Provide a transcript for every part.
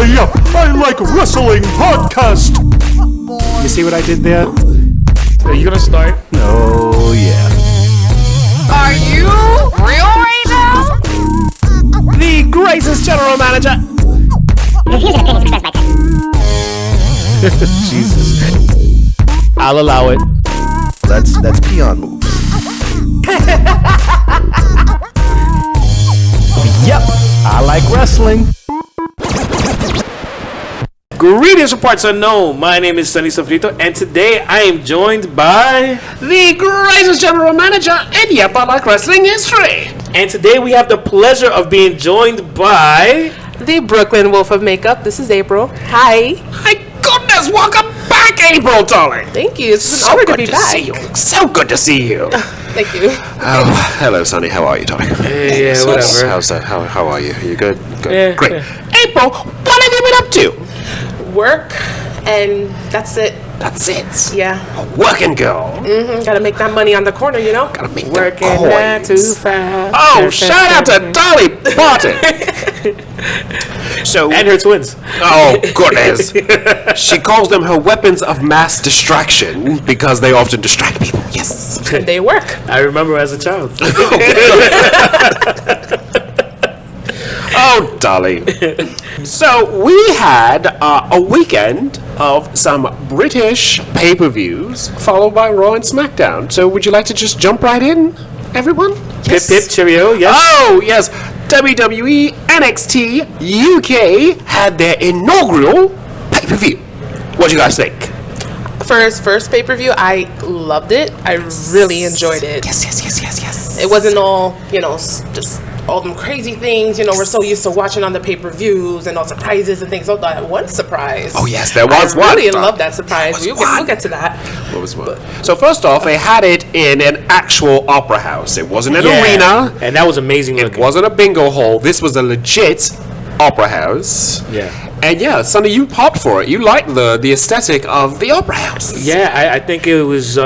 Yep, I Like Wrestling podcast. You see what I did there? Are you gonna start? Oh, yeah. Are you real right now? The greatest general manager. Jesus. I'll allow it. That's peon moves. Yep, I like wrestling. Greetings from parts unknown. My name is Sonny Teddy, and today I am joined by The greatest general manager in yep, I like wrestling history. and today we have the pleasure of being joined by The Brooklyn Wolf of Makeup. This is April. Hi. My goodness, welcome back, April, darling. Thank you. It's an honor to be back. See you. So good to see you. Thank you. Oh, hello, Sonny. How are you, darling? yeah, whatever. How's that? How are you? Are you good? Good. Yeah, Great. yeah. April, what have you been up to? Work, and that's it. That's it. Yeah. A working girl. Gotta make that money on the corner, you know? Gotta make Working the that too coins. fast. Oh, shout out to Dolly Parton. So, and her twins. Oh, goodness. She calls them her weapons of mass distraction because they often distract people. Yes. And they work. I remember as a child. Oh, Dolly. So we had a weekend of some British pay-per-views followed by Raw and Smackdown. So would you like to just jump right in, everyone? Pip pip cheerio. Yes. Oh, yes. WWE NXT UK had their inaugural pay-per-view. What do you guys think? First pay-per-view, I loved it. I really enjoyed it. Yes. It wasn't all, just all them crazy things. We're so used to watching on the pay-per-views and all surprises and things. So that one surprise. Oh, yes, there was I one. really love that surprise. was We'll one. get to that. What was what? So first off, they had it in an actual opera house. It wasn't an arena. And that was amazing It looking. wasn't a bingo hall. This was a legit opera house. Yeah. And yeah, Sonny, you popped for it. You liked the aesthetic of the opera house. Yeah, I think it was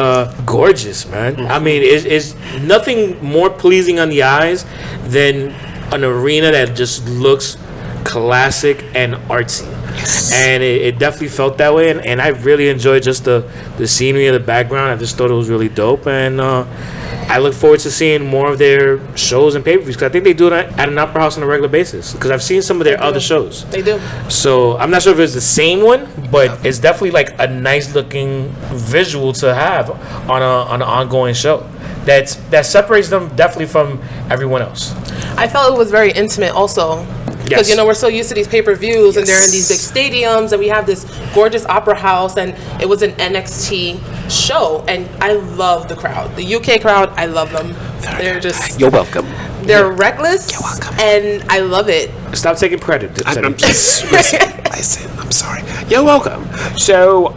gorgeous, man. I mean, it's nothing more pleasing on the eyes than an arena that just looks classic and artsy. Yes. And it definitely felt that way. And I really enjoyed just the scenery of the background. I just thought it was really dope. And I look forward to seeing more of their shows and pay-per-views, because I think they do it at an opera house on a regular basis, because I've seen some of their other shows. They do. So I'm not sure if it's the same one, but it's definitely like a nice looking visual to have on an ongoing show that separates them definitely from everyone else. I felt it was very intimate also. Because, Yes. we're so used to these pay-per-views and they're in these big stadiums and we have this gorgeous opera house and it was an NXT show and I love the crowd. The UK crowd, I love them. They're just, You're welcome. they're reckless. You're welcome. And I love it. Stop taking credit. Listen, I'm sorry. You're welcome. So,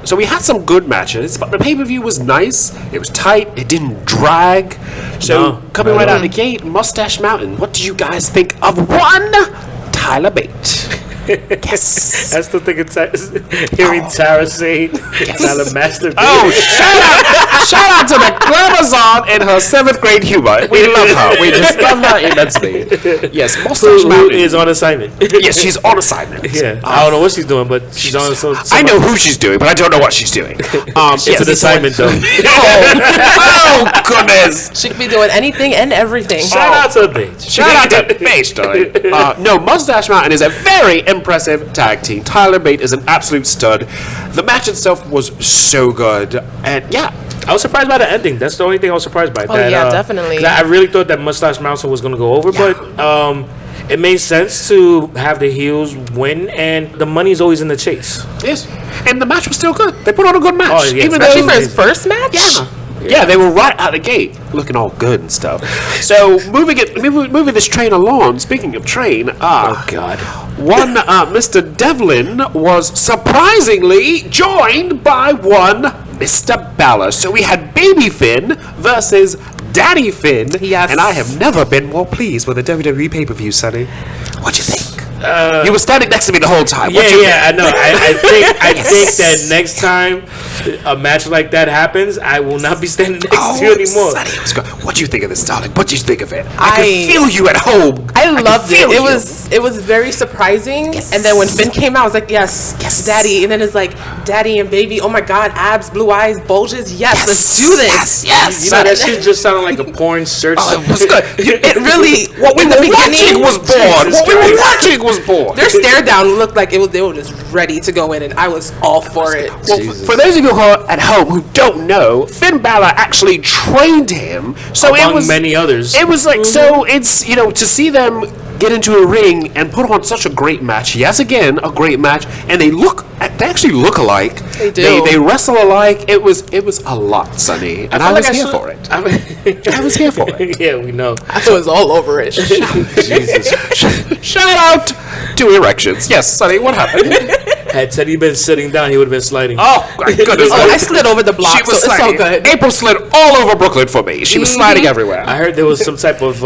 so we had some good matches, but the pay-per-view was nice. It was tight. It didn't drag. So, No, coming not right at out of the gate, Mustache Mountain. What do you guys think of one Tyler Bate? Yes. I still think it's hearing Tara say Tyler masterpiece. Oh, shout out to the Glamazon and her 7th grade humor. We love her. We just love her immensely. Yes, Mustache who Mountain. is on assignment. Yes, she's on assignment. Yeah, I don't know what she's doing, but she's on. I know who she's doing, but I don't know what she's doing. It's an assignment, though. Oh, goodness. She could be doing anything and everything. Shout out to the bitch. Shout out to Bate, darling. No, Mustache Mountain is a very impressive tag team. Tyler Bate is an absolute stud. The match itself was so good. And yeah, I was surprised by the ending. That's the only thing I was surprised by. Oh, yeah, definitely. 'Cause I really thought that Mustache Mountain was going to go over, but it made sense to have the heels win, and the money's always in the chase. yes. And the match was still good. They put on a good match. Oh, yeah, Especially though- for his first match? Yeah, they were right out the gate, looking all good and stuff. So moving this train along. Speaking of train, Oh, God. one Mr. Devlin was surprisingly joined by one Mr. Balor. So we had Baby Finn versus Daddy Finn. Yes. And I have never been more pleased with a WWE pay-per-view, Sonny. What'd you think? You were standing next to me the whole time. I know. I think that next time a match like that happens, I will not be standing next to you anymore. Sonny, what do you think of this, darling? What do you think of it? I can feel you at home. I loved it. It was very surprising. Yes. And then when Finn came out, I was like, yes, Daddy. And then it's like, Daddy and baby. Oh my God, abs, blue eyes, bulges. Yes, let's do this. Yes. You know, that shit just sounded like a porn search. It was good. It really. What we were watching was born. What we were watching was born. Their stare down looked like they were just ready to go in, and I was all for it. Well, for those of you who are at home who don't know, Finn Balor actually trained him. So among it was many others. It was like so. It's to see them get into a ring and put on such a great match. Yes, again, a great match, and they actually look alike. They do. They wrestle alike. It was a lot, Sonny, and I was here for it. I was here for it. Yeah, we know. I was all over it. Jesus. Shout out to erections. Yes, Sonny, what happened? Had Teddy been sitting down, he would have been sliding. Oh, my goodness. I slid over the block, She was so it's all sliding. good. April slid all over Brooklyn for me. She was sliding everywhere. I heard there was some type of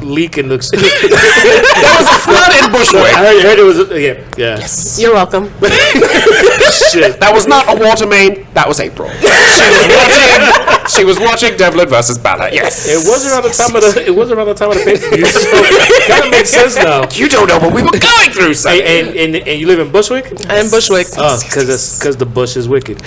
leak in the. There was a flood in Bushwick. I heard it was. Yeah. Yes. You're welcome. Shit. That was not a water main. That was April. She was watching Devlin versus Balor. Yes. It was around the time of the. It was around the time of the pay-per-view. So it kind of makes sense now. You don't know what we were going through, son. And you live in Bushwick? I'm Bushwick. Oh, because the bush is wicked.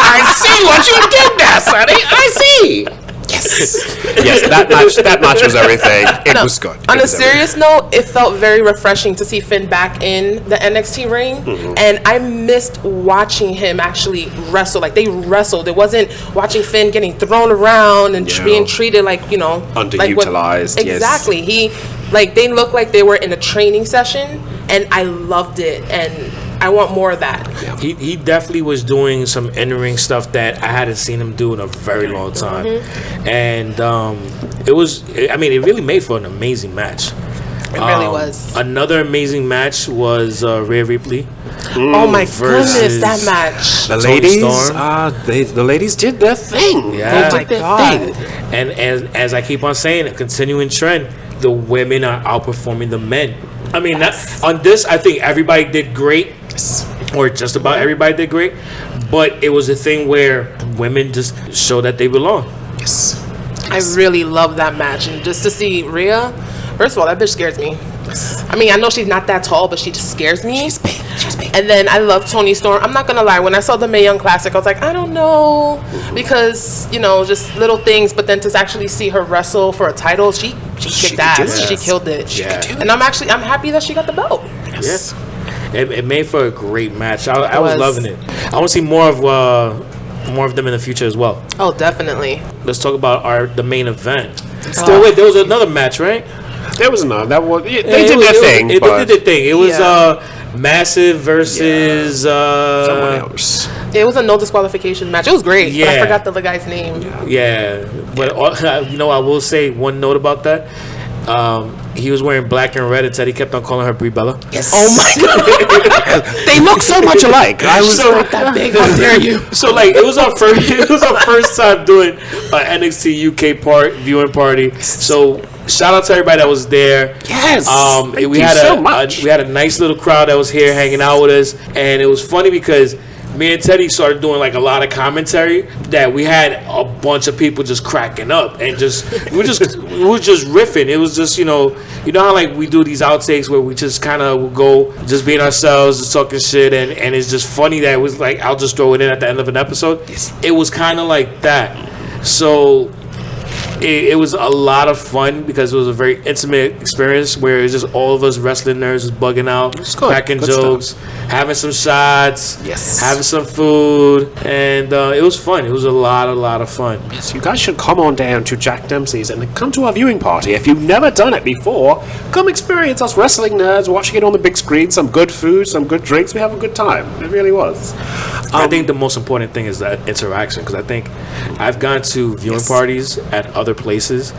I see what you did there, Sonny. I see. Yes, that match was everything. It was good. On a serious note, it felt very refreshing to see Finn back in the NXT ring, and I missed watching him actually wrestle. Like they wrestled. It wasn't watching Finn getting thrown around and being treated like underutilized. Like exactly. They looked like they were in a training session, and I loved it. And I want more of that. Yeah. He definitely was doing some in-ring stuff that I hadn't seen him do in a very long time, and it really made for an amazing match. It really was. Another amazing match was Rhea Ripley. Oh my goodness, that match! The Toni ladies, Storm. the ladies did their thing. Yeah. They did their thing. And as I keep on saying, a continuing trend, the women are outperforming the men. I mean, on this, I think everybody did great, or just about everybody did great, but it was a thing where women just show that they belong. Yes. I really love that match, and just to see Rhea, first of all, that bitch scares me. I mean, I know she's not that tall, but she just scares me. She's big. And then I love Toni Storm. I'm not gonna lie, when I saw the Mae Young Classic, I was like, I don't know, because just little things. But then to actually see her wrestle for a title, she kicked ass. She killed it. And I'm happy that she got the belt. Yes. Yeah. It made for a great match. I was loving it. I want to see more of them in the future as well. Oh, definitely. Let's talk about the main event. Wait, there was another match, right? There was none. They did their thing. They did their thing. It was Massive versus someone else. It was a no disqualification match. It was great. Yeah. But I forgot the other guy's name. Yeah, but I will say one note about that. He was wearing black and red, and Teddy kept on calling her Brie Bella. Yes. Oh my god. They look so much alike. I was not that big. How dare you? So it was our first time doing an NXT UK viewing party. So shout out to everybody that was there. Yes. We had a nice little crowd that was here hanging out with us, and it was funny because me and Teddy started doing a lot of commentary that we had a bunch of people just cracking up and we were just riffing. It was just how we do these outtakes where we just kind of go just being ourselves, just talking shit, and it's just funny that it was I'll just throw it in at the end of an episode. Yes. It was kind of like that. So it was a lot of fun because it was a very intimate experience where it was just all of us wrestling nerds just bugging out, cracking jokes, having some shots, having some food, and it was fun. It was a lot of fun. Yes, you guys should come on down to Jack Dempsey's and come to our viewing party. If you've never done it before, come experience us wrestling nerds, watching it on the big screen, some good food, some good drinks. We have a good time. It really was. I think the most important thing is that interaction, because I think I've gone to viewing parties at other places,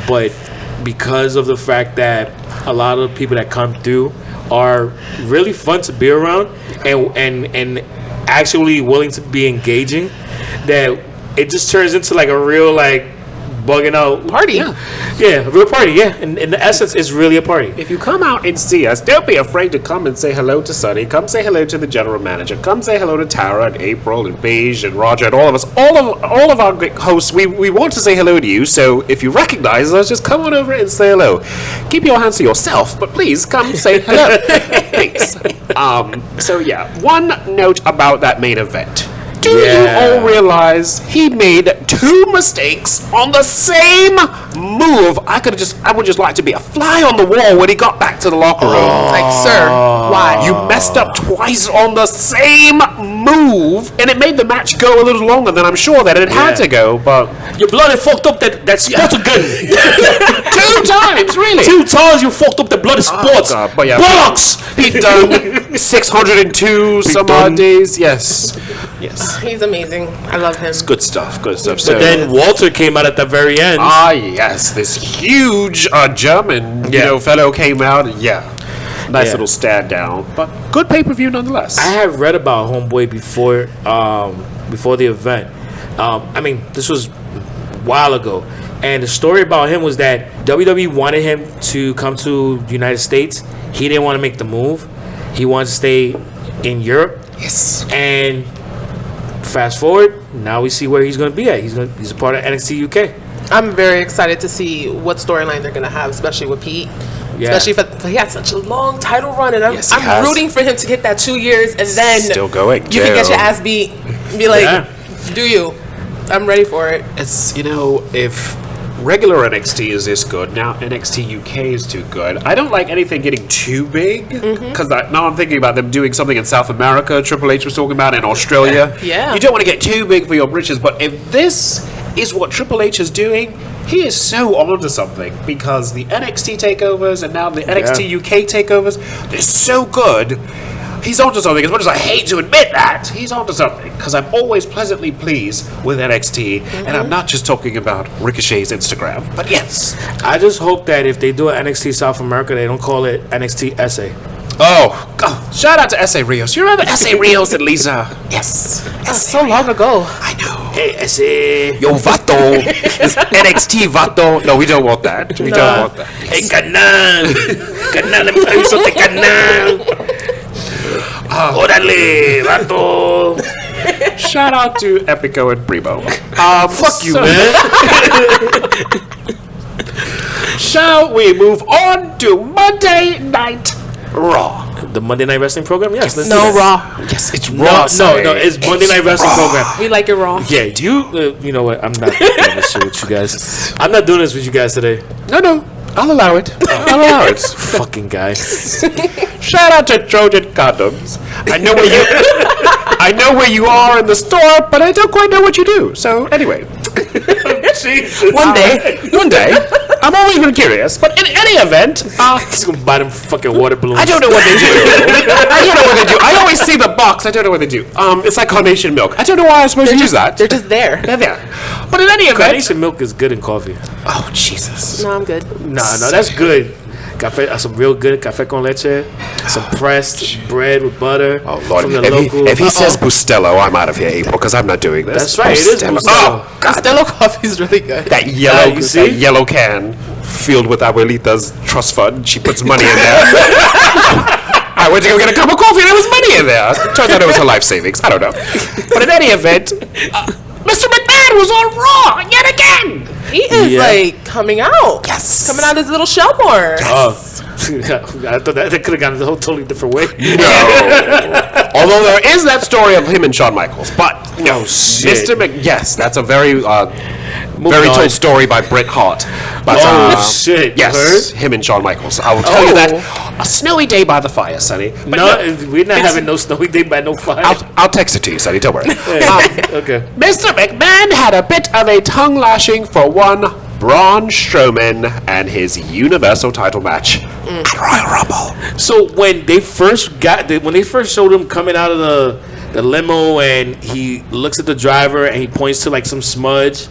but because of the fact that a lot of the people that come through are really fun to be around and actually willing to be engaging, that it just turns into a real bugging out Party. Yeah, a real party. Yeah, in the essence, it's really a party. If you come out and see us, don't be afraid to come and say hello to Sonny. Come say hello to the general manager. Come say hello to Tara and April and Beige and Roger and all of us. All of our great hosts. We want to say hello to you. So if you recognize us, just come on over and say hello. Keep your hands to yourself, but please come say hello. Thanks. So yeah, one note about that main event. Do you all realize he made 2 mistakes on the same move? I would just like to be a fly on the wall when he got back to the locker room. Like, sir, why? You messed up twice on the same move, and it made the match go a little longer than I'm sure that it had to go, but... Your blood had fucked up that sports gun. 2 times, really? 2 times you fucked up the blood of sports. God, but yeah, Bollocks! He's done 602 some odd days, yes. He's amazing. I love him. Good stuff. But then Walter came out at the very end. Yes, this huge German fellow came out. Nice little stand down, but good pay-per-view nonetheless. I had read about Homeboy before the event. I mean, this was a while ago, and the story about him was that WWE wanted him to come to the United States. He didn't want to make the move. He wanted to stay in Europe. Yes. And fast forward, now we see where he's going to be at. He's a part of NXT UK. I'm very excited to see what storyline they're going to have, especially with Pete. Yeah. Especially if he had such a long title run, and Yes, he I'm has. rooting for him to get that 2 years, and then Still going. you can get your ass beat and be like, do you? I'm ready for it. It's, if regular NXT is this good, now NXT UK is too good. I don't like anything getting too big, because now I'm thinking about them doing something in South America, Triple H was talking about, in Australia. Yeah. You don't want to get too big for your britches, but if this is what Triple H is doing, he is so onto something, because the NXT takeovers and now the NXT UK takeovers, they're so good. He's onto something. As much as I hate to admit that, he's onto something. Because I'm always pleasantly pleased with NXT, and I'm not just talking about Ricochet's Instagram. But yes, I just hope that if they do an NXT South America, they don't call it NXT SA. oh, shout out to S.A. Rios. You remember S.A. Rios and Lisa? Yes. That's so long ago. I know. Hey, SA. Yo, Vato. It's NXT Vato. No, we don't want that. We don't want that. Hey, Canal, let me tell you something, Canal. Órale, vato. Shout out to Epico and Primo. Fuck you, man. Shall we move on to Monday Night Raw? The Monday Night Wrestling program? Yes. Let's do No, that. Raw. Yes, it's Raw. No, it's Monday Night Wrestling program. We like it Raw. Yeah, you know what? I'm not doing this shit with you guys. I'm not doing this with you guys today. No, I'll allow it. I'll allow it. Fucking guy. Shout out to Trojan Condoms. I know where you are in the store, but I don't quite know what you do. So anyway, one day, I'm always been curious. But in any event, He's gonna buy them fucking water balloons. I don't know what they do. I always see the box. I don't know what they do. It's like carnation milk. I don't know why I'm supposed to use that. They're just there. They're there. But in any event, Carnation milk is good in coffee. oh Jesus. No, I'm good. No, that's good. Cafe, some real good cafe con leche, some pressed bread with butter. Oh Lord! From the local. If he says Bustelo, I'm out of here, April, because I'm not doing this. That's right, it is Bustelo. Oh God! Costello coffee is really good. That yellow, you see? that yellow can filled with Abuelita's trust fund. She puts money in there. I went to go get a cup of coffee and there was money in there. Turns out it was her life savings. I don't know. But in any event, Mr. McMahon was on Raw yet again. He is like coming out. Yes. Coming out his little shell more. Oh, I thought that could have gone a whole totally different way. No. Although there is that story of him and Shawn Michaels, but no, shit. Mr. yes, that's a very Moving on. told story by Bret Hart. But, shit! Yes, You heard? him and Shawn Michaels. I will tell you that a snowy day by the fire, Sonny. But No, we're not having no snowy day by no fire. I'll text it to you, Sonny. Don't worry. Okay. Mr. McMahon had a bit of a tongue lashing for one Braun Strowman and his Universal title match at Royal Rumble. So when they first showed him coming out of the limo and he looks at the driver and he points to like some smudge,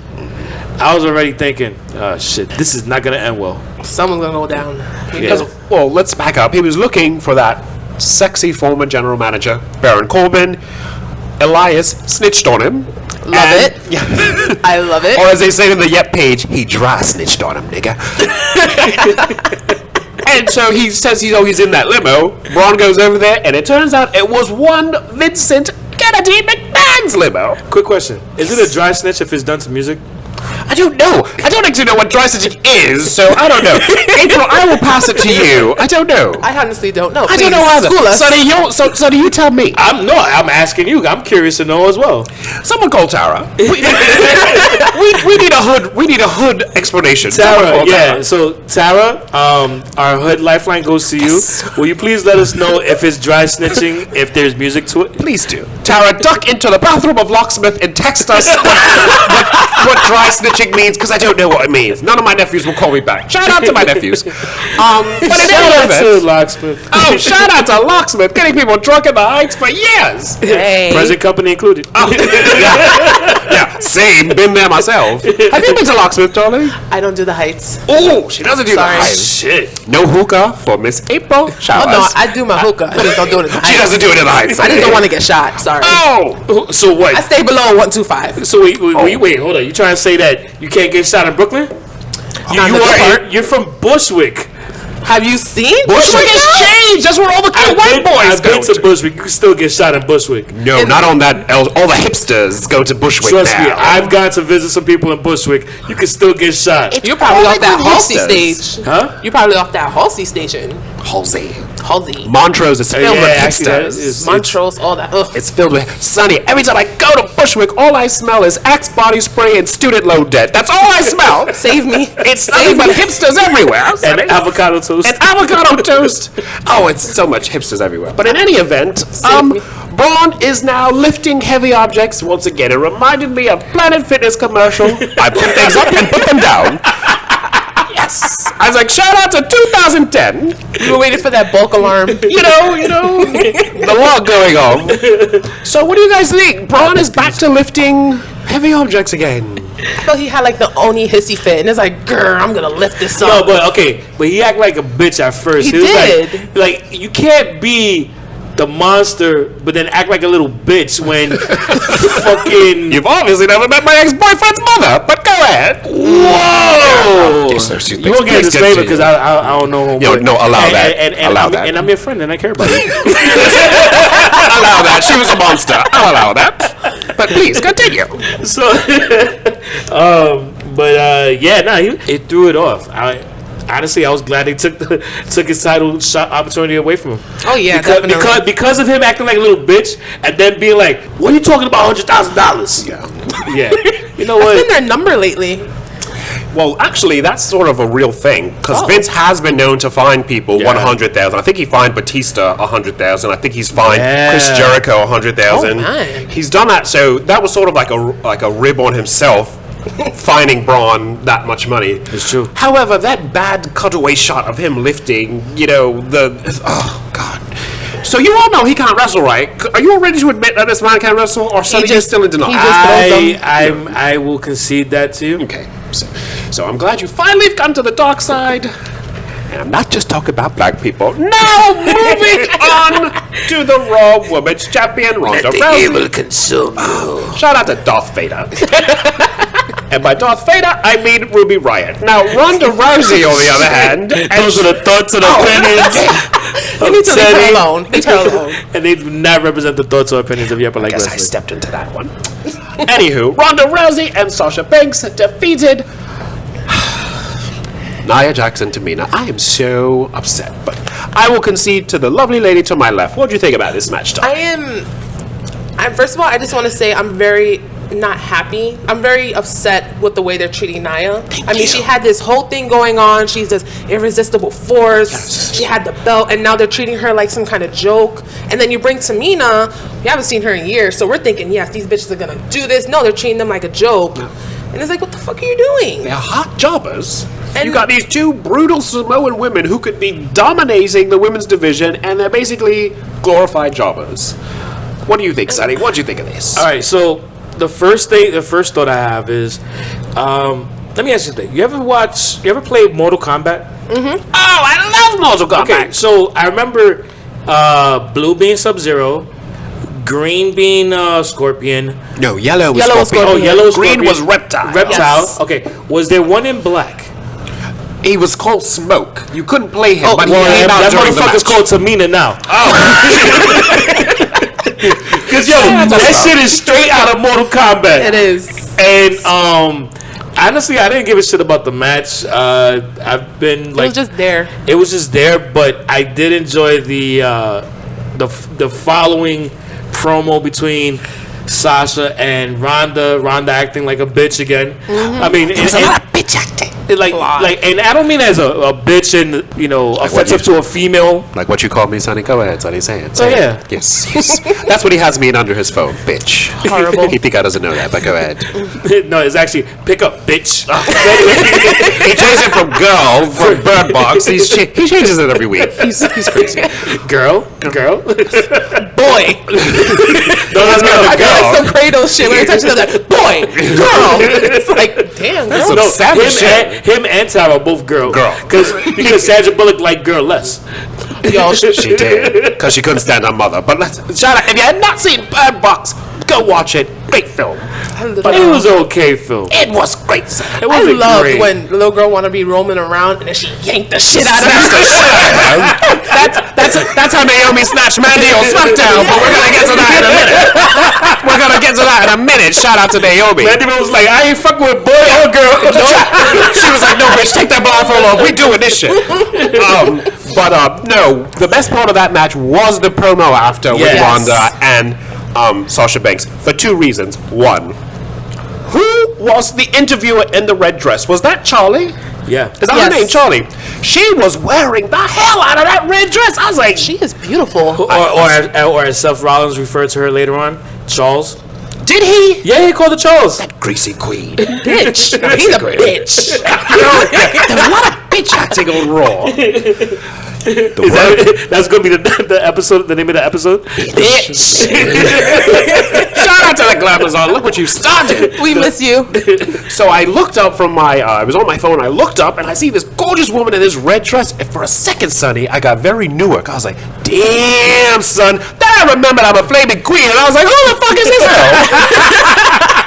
I was already thinking, oh shit, this is not gonna end well. Someone's gonna go down. Yeah. Well, let's back up. He was looking for that sexy former general manager, Baron Corbin. Elias snitched on him. Love it. I love it. Or as they say in the Yep page, he dry snitched on him, nigga. And so he says he's in that limo. Braun goes over there, and it turns out it was one Vincent Kennedy McMahon's limo. Quick question: is it a dry snitch if it's done to music? I don't know. I don't actually know what dry snitching is, so I don't know. April, I will pass it to you. I don't know. I honestly don't know. I don't know either. School us. Sonny, you tell me. I'm asking you. I'm curious to know as well. Someone call Tara. We need a hood. We need a hood explanation. Tara, yeah. So Tara, our hood lifeline goes to you. Will you please let us know if it's dry snitching, if there's music to it? Please do. Tara, duck into the bathroom of Locksmith and text us what dry snitching means, because I don't know what it means. None of my nephews will call me back. Shout out to my nephews. But Shout out to Locksmith. Oh, shout out to Locksmith, getting people drunk in the Heights for years. Hey. Present company included. Yeah, same. Been there myself. Have you been to Locksmith, darling? I don't do the Heights. Oh, she doesn't do the Sorry. Heights. Shit. No hookah for Miss April Showers. Oh no, I do my hookah. I just don't do it in the Heights. She doesn't do it in the Heights. I just don't want to get shot. Sorry. Oh, So what? I stay below 125. So wait, hold on. You trying to say that you can't get shot in Brooklyn? You're from Bushwick. Have you seen Bushwick has changed. That's where all the cool white boys I've go. been to Bushwick. You can still get shot in Bushwick. No, not on that. All the hipsters go to Bushwick Trust now. me, I've gone to visit some people in Bushwick. You can still get shot. You're probably all off that like Halsey hipsters. stage. Huh? You're probably off that Halsey station. Halsey. Halsey. Montrose is filled with actually, that hipsters. is- Montrose, all that. Ugh. It's filled with Sonny. Every time I go to Bushwick, all I smell is Axe body spray and student loan debt. That's all I smell. Save me. It's nothing but hipsters everywhere. And Sonny. avocado toast. And avocado toast. Oh, it's so much hipsters everywhere. But in any event, me. Braun is now lifting heavy objects once again. It reminded me of Planet Fitness commercial. I put things up and put them down. Yes. I was like, shout out to 2010. We were waiting for that bulk alarm. You know, the lot going on. So what do you guys think? Braun is back to lifting heavy objects again. I felt he had like the Oni hissy fit, and it's like, grr, I'm gonna lift this up. No, but he acted like a bitch at first. He was did. Like you can't be the monster, but then act like a little bitch when fucking. You've obviously never met my ex-boyfriend's mother, but go ahead. Whoa! You won't get a disclaimer because I don't know. Allow that. Allow that. And I'm your friend, and I care about you. Allow that. She was a monster. I'll allow that. But please continue. So, he threw it off. Honestly, I was glad they took his title shot opportunity away from him. Oh yeah, definitely. Because of him acting like a little bitch and then being like, "What are you talking about? $100,000?" Yeah. You know what? That's been their number lately. Well, actually, that's sort of a real thing because Vince has been known to fine people 100,000. I think he fined Batista 100,000. I think he's fined Chris Jericho 100,000. Oh, man. He's done that, so that was sort of like a rib on himself. Fining Braun that much money. It's true. However, that bad cutaway shot of him lifting, oh god. So you all know he can't wrestle, right? Are you all ready to admit that this man can't wrestle, or Sonny is still in denial? I will concede that to you. Okay, so I'm glad you finally have come to the dark side. And I'm not just talking about black people. Now, moving on to the Raw Women's Champion, Ronda Rousey. Evil consume you. Shout out to Darth Vader. And by Darth Vader, I mean Ruby Riott. Now, Ronda Rousey, on the other hand... Those are the thoughts and opinions. You need to leave her alone. Leave her alone. And they do not represent the thoughts or opinions of Yappa Like I guess Wrestling. I stepped into that one. Anywho, Ronda Rousey and Sasha Banks defeated Nia Jax and Tamina. I am so upset, but I will concede to the lovely lady to my left. What do you think about this match, Tom? First of all, I just want to say I'm very not happy. I'm very upset with the way they're treating Nia. I mean, she had this whole thing going on. She's this irresistible force. Yes. She had the belt, and now they're treating her like some kind of joke. And then you bring Tamina. We haven't seen her in years, so we're thinking, yes, these bitches are gonna do this. No, they're treating them like a joke. No. And it's like, what the fuck are you doing? They're hot jobbers. And you got these two brutal Samoan women who could be dominating the women's division, and they're basically glorified jobbers. What do you think, Sonny? What do you think of this? All right, so the first thought I have is, let me ask you something. You ever played Mortal Kombat? Mm-hmm. Oh, I love Mortal Kombat. Okay, so I remember Blue being Sub-Zero, Green being Scorpion. No, yellow was Yellow was Scorpion. Oh, yellow was Green Scorpion. was Reptile. Yes. Okay. Was there one in black? He was called Smoke. You couldn't play him, but he Well, came out that during the motherfucker's match. called Tamina now. Because that shit is straight out of Mortal Kombat. It is. And honestly, I didn't give a shit about the match. I've been like, It was just there. it was just there, but I did enjoy the following promo between Sasha and Ronda. Ronda acting like a bitch again. I mean, There's a lot of bitch acting. like, and I don't mean as a bitch and offensive to a female. Like what you called me, Sonny? Go ahead, Sonny. Say it. Oh, yeah. Yes. That's what he has me in under his phone. Bitch. Horrible. He think I doesn't know that, but go ahead. No, it's actually pick up, bitch. He changed it from girl from Bird Box. He changes it every week. He's crazy. Girl. Boy. No, I feel like girl. some Kratos shit when I touch another boy, girl. It's like, damn, girl. some savage shit. Him and Tara are both girl. Because Sandra Bullock liked girl less. Yo, She did, because she couldn't stand her mother. But shout out, if you had not seen Bird Box, go watch it. Great film. But it was okay, Phil. It was great. It I wasn't love great. when the little girl want to be roaming around and then she yanked the shit out of Snatched the her. shit out of her. That's how Naomi snatched Mandy on SmackDown. But we're gonna get to that in a minute. We're gonna get to that in a minute. Shout out to Naomi. Mandy was like, I ain't fucking with boy or girl. She was like, no, bitch, take that blindfold off. We doing this shit. No, the best part of that match was the promo after with Yes. Ronda and Sasha Banks for two reasons. One, who was the interviewer in the red dress? Was that Charlie? Yeah. Is that her Yes. name, Charlie? She was wearing the hell out of that red dress. I was like, She is beautiful. Or as Seth Rollins referred to her later on, Charles. did he? Yeah, he called her Charles. Greasy queen. Bitch. He's a bitch. There's a lot of bitch acting on Raw. That's gonna be the episode. The name of the episode. Bitch. Shout out to the Glamazon. Look what you started. We miss you. So I looked up from I was on my phone, I looked up, and I see this gorgeous woman in this red dress, and for a second, Sonny, I got very Newark. I was like, damn, son. Then I remembered I'm a flaming queen, and I was like, who the fuck is this girl?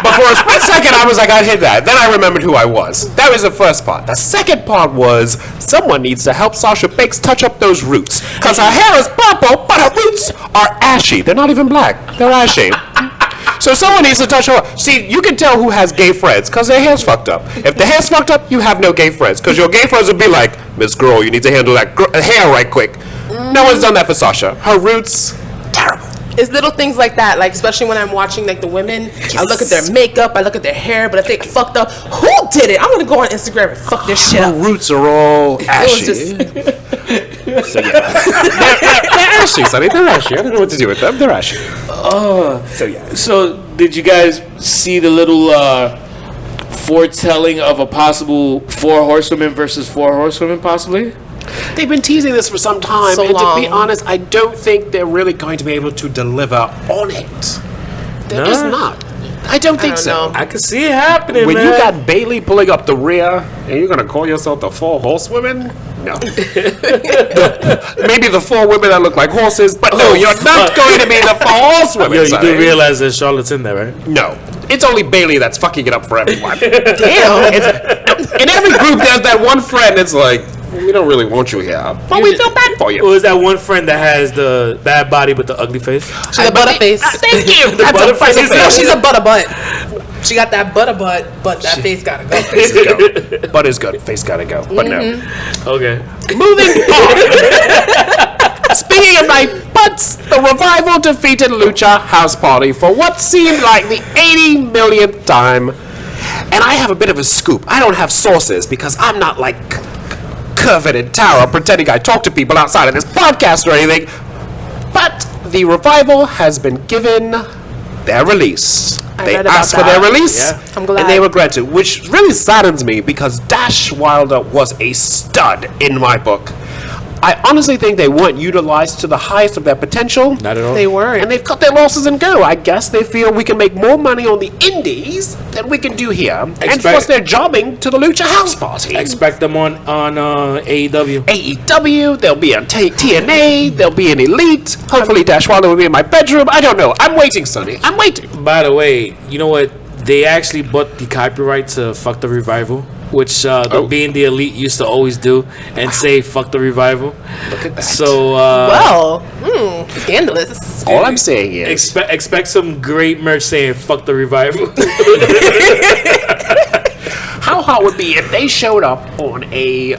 But for a split second, I was like, I hit that. Then I remembered who I was. That was the first part. The second part was, someone needs to help Sasha Banks touch up those roots. Because her hair is purple, but her roots are ashy. They're not even black. They're ashy. So someone needs to touch her up. See, you can tell who has gay friends because their hair's fucked up. If the hair's fucked up, you have no gay friends because your gay friends would be like, Miss Girl, you need to handle that hair right quick. No one's done that for Sasha. Her roots, terrible. It's little things like that, like especially when I'm watching like the women. I look at their makeup, I look at their hair, but if they fucked up, who did it? I'm gonna go on Instagram and fuck this shit Her up. roots are all ashy. It was just So, yeah. they're ashy, Sonny. They're ashy. I don't know what to do with them. They're ashy. So yeah. So, did you guys see the little foretelling of a possible 4 horsewomen versus 4 horsewomen, possibly? They've been teasing this for some time, So and to be long. honest, I don't think they're really going to be able to deliver on it. They're just not. I don't think don't so. know. I can see it happening, When man. you got Bailey pulling up the rear, and you're gonna call yourself the 4 horsewomen? No. Maybe the 4 women that look like horses, but no, you're not going to be the 4 horsewomen. Yo, you Sonny. do realize that Charlotte's in there, right? No. It's only Bailey that's fucking it up for everyone. damn. In every group, there's that one friend that's like, we don't really want you here, but we feel bad for you. Or is that one friend that has the bad body but the ugly face? She's a butter face. Thank you. The butter face. No, she's a butter butt. She got that butter butt, but that face gotta go. Face is go. Butt is good. Face gotta go. But no. Okay. Moving on. Speaking of night butts, the Revival defeated Lucha House Party for what seemed like the 80 millionth time. And I have a bit of a scoop. I don't have sources because I'm not like Curvin and Tara pretending I talk to people outside of this podcast or anything. But the Revival has been given their release. They read about asked for their that. release, I'm glad. and they were granted, which really saddens me because Dash Wilder was a stud in my book. I honestly think they weren't utilized to the highest of their potential. Not at all. They weren't. And they've cut their losses and go. I guess they feel we can make more money on the indies than we can do here. And plus they're jobbing to the Lucha House Party. Expect them on AEW. AEW, they'll be on TNA, they'll be in Elite. Hopefully Dash Wilder will be in my bedroom. I don't know. I'm waiting, Sonny. I'm waiting. By the way, you know what? They actually bought the copyright to Fuck the Revival, which being the Elite used to always do and say Fuck the Revival. Look at that. So, Scandalous. all I'm saying is... expect some great merch saying Fuck the Revival. How hot would be if they showed up on a,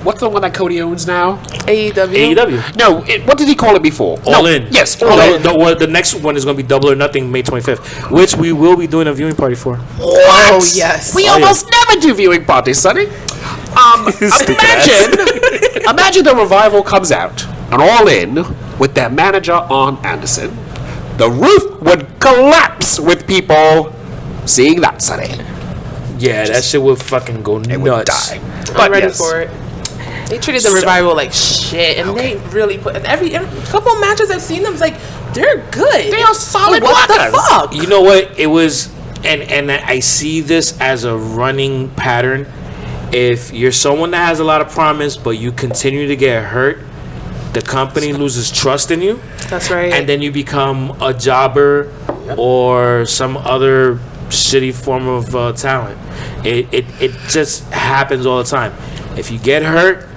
what's the one that Cody owns now? AEW. AEW. No, what did he call it before? All In. Yes, All In. The next one is going to be Double or Nothing, May 25th, which we will be doing a viewing party for. What? Oh, yes. We almost never do viewing parties, Sonny. Imagine the Revival comes out and All In with their manager Arn Anderson. The roof would collapse with people seeing that, Sonny. Yeah, that shit would fucking go nuts. Would die. I'm ready for it. They treated the Revival like shit, and they really put every couple of matches I've seen them. It's like they're good. They are solid What workers. the fuck? You know what? It was, and I see this as a running pattern. If you're someone that has a lot of promise, but you continue to get hurt, the company loses trust in you. That's right. And then you become a jobber or some other shitty form of talent. It just happens all the time. If you get hurt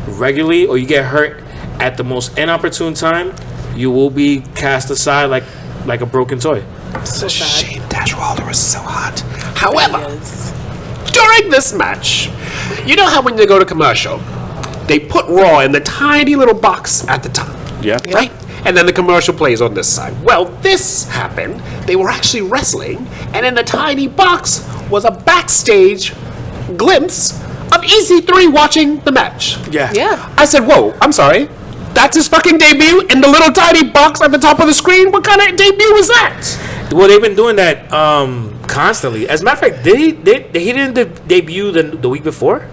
regularly or you get hurt at the most inopportune time, you will be cast aside like a broken toy. So sad. Shame Dash Wilder is so hot. However, during this match, you know how when they go to commercial, they put Raw in the tiny little box at the top. Yeah. Right? And then the commercial plays on this side. Well, this happened. They were actually wrestling, and in the tiny box was a backstage glimpse of EC3 watching the match. Yeah. I said, whoa, I'm sorry. That's his fucking debut in the little tiny box at the top of the screen? What kind of debut was that? Well, they've been doing that constantly. As a matter of fact, he didn't debut the week before?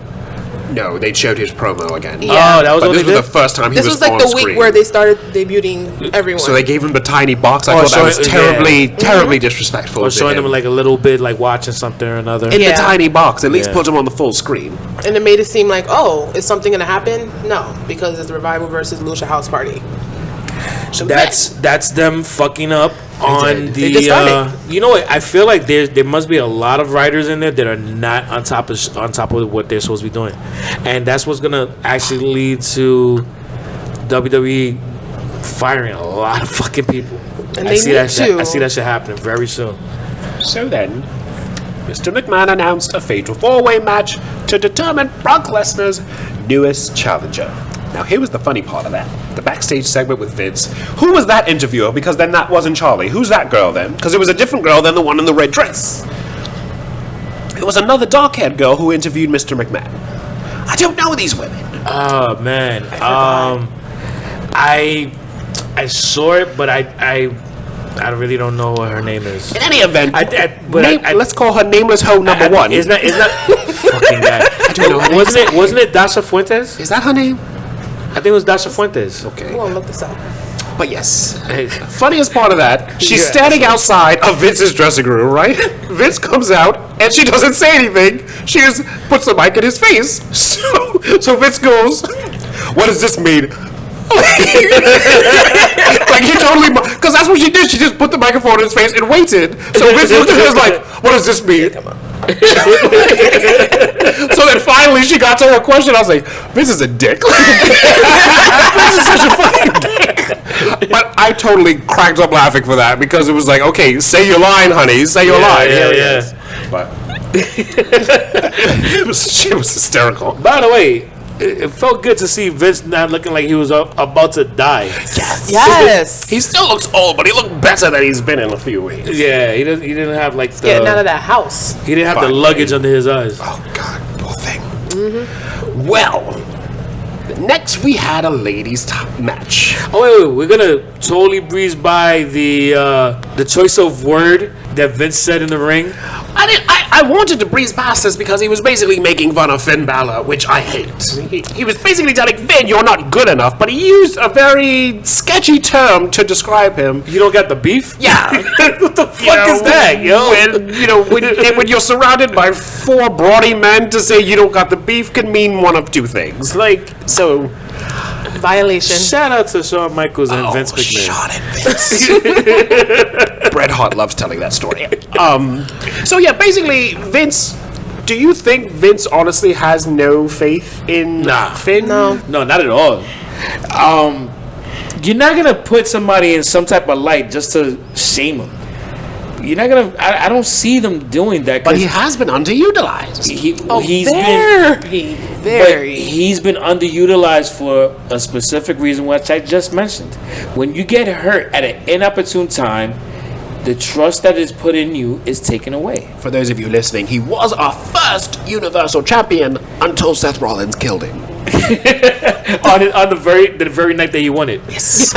No, they showed his promo again. Yeah. Oh, that was But what this they was did? the first time he This was was like on the screen. week where they started debuting everyone. So they gave him the tiny box. I Oh, thought that was showing- terribly disrespectful. Or to showing him. them like a little bit, like watching something or another. in Yeah. the tiny box. At least Yeah. put him on the full screen. And it made it seem like, oh, is something gonna happen? No, because it's the Revival versus Lucha House Party. So That's them fucking up on They just started. you know what? I feel like there must be a lot of writers in there that are not on top of what they're supposed to be doing, and that's what's gonna actually lead to WWE firing a lot of fucking people. And I they see need that shit. to. I see that shit happening very soon. So then, Mr. McMahon announced a fatal four-way match to determine Brock Lesnar's newest challenger. Now, here was the funny part of that. The backstage segment with Vince. Who was that interviewer? Because then that wasn't Charlie. Who's that girl then? Because it was a different girl than the one in the red dress. It was another dark-haired girl who interviewed Mr. McMahon. I don't know these women. Oh man, I saw it, but I really don't know what her name is. In any event, but let's call her Nameless Ho number one. Isn't that fucking that? I don't know her name. Wasn't it Dasha Fuentes? Is that her name? I think it was Dasha Fuentes. Okay. I'm gonna look this up. But yes, funniest part of that, she's Yeah. standing outside of Vince's dressing room, right? Vince comes out, and she doesn't say anything. She just puts the mic in his face. So Vince goes, what does this mean? Like he totally, because that's what she did. She just put the microphone in his face and waited. So Vince looked at her and was like, what does this mean? So then finally she got to her question. I was like, Vince is a dick. Vince is such a fucking dick. But I totally cracked up laughing for that because it was like, okay, say your line, honey. Say your line. Here it is. But it was hysterical. By the way, it felt good to see Vince not looking like he was about to die. Yes. He still looks old, but he looked better than he's been in a few weeks. Yeah, he didn't have like the Getting out of that house. he didn't have the Finally. luggage under his eyes. Oh, God, poor thing. Well, next we had a ladies' match. Oh wait, we're gonna totally breeze by the choice of word that Vince said in the ring? I wanted to breeze past this because he was basically making fun of Finn Balor, which I hate. He was basically telling Finn, you're not good enough, but he used a very sketchy term to describe him. You don't got the beef? Yeah. What the fuck is that, yo? When you're surrounded by 4 brawny men, to say you don't got the beef can mean one of 2 things. Violation. Shout out to Shawn Michaels and Vince McMahon. Shawn and Vince. Bret Hart loves telling that story. So yeah, basically, Vince. Do you think Vince honestly has no faith in Finn? No, not at all. You're not gonna put somebody in some type of light just to shame him. You're not gonna. I don't see them doing that. But he has been underutilized. He's been underutilized for a specific reason, which I just mentioned. When you get hurt at an inopportune time, the trust that is put in you is taken away. For those of you listening, he was our first Universal Champion until Seth Rollins killed him. on the very night that he won it. Yes.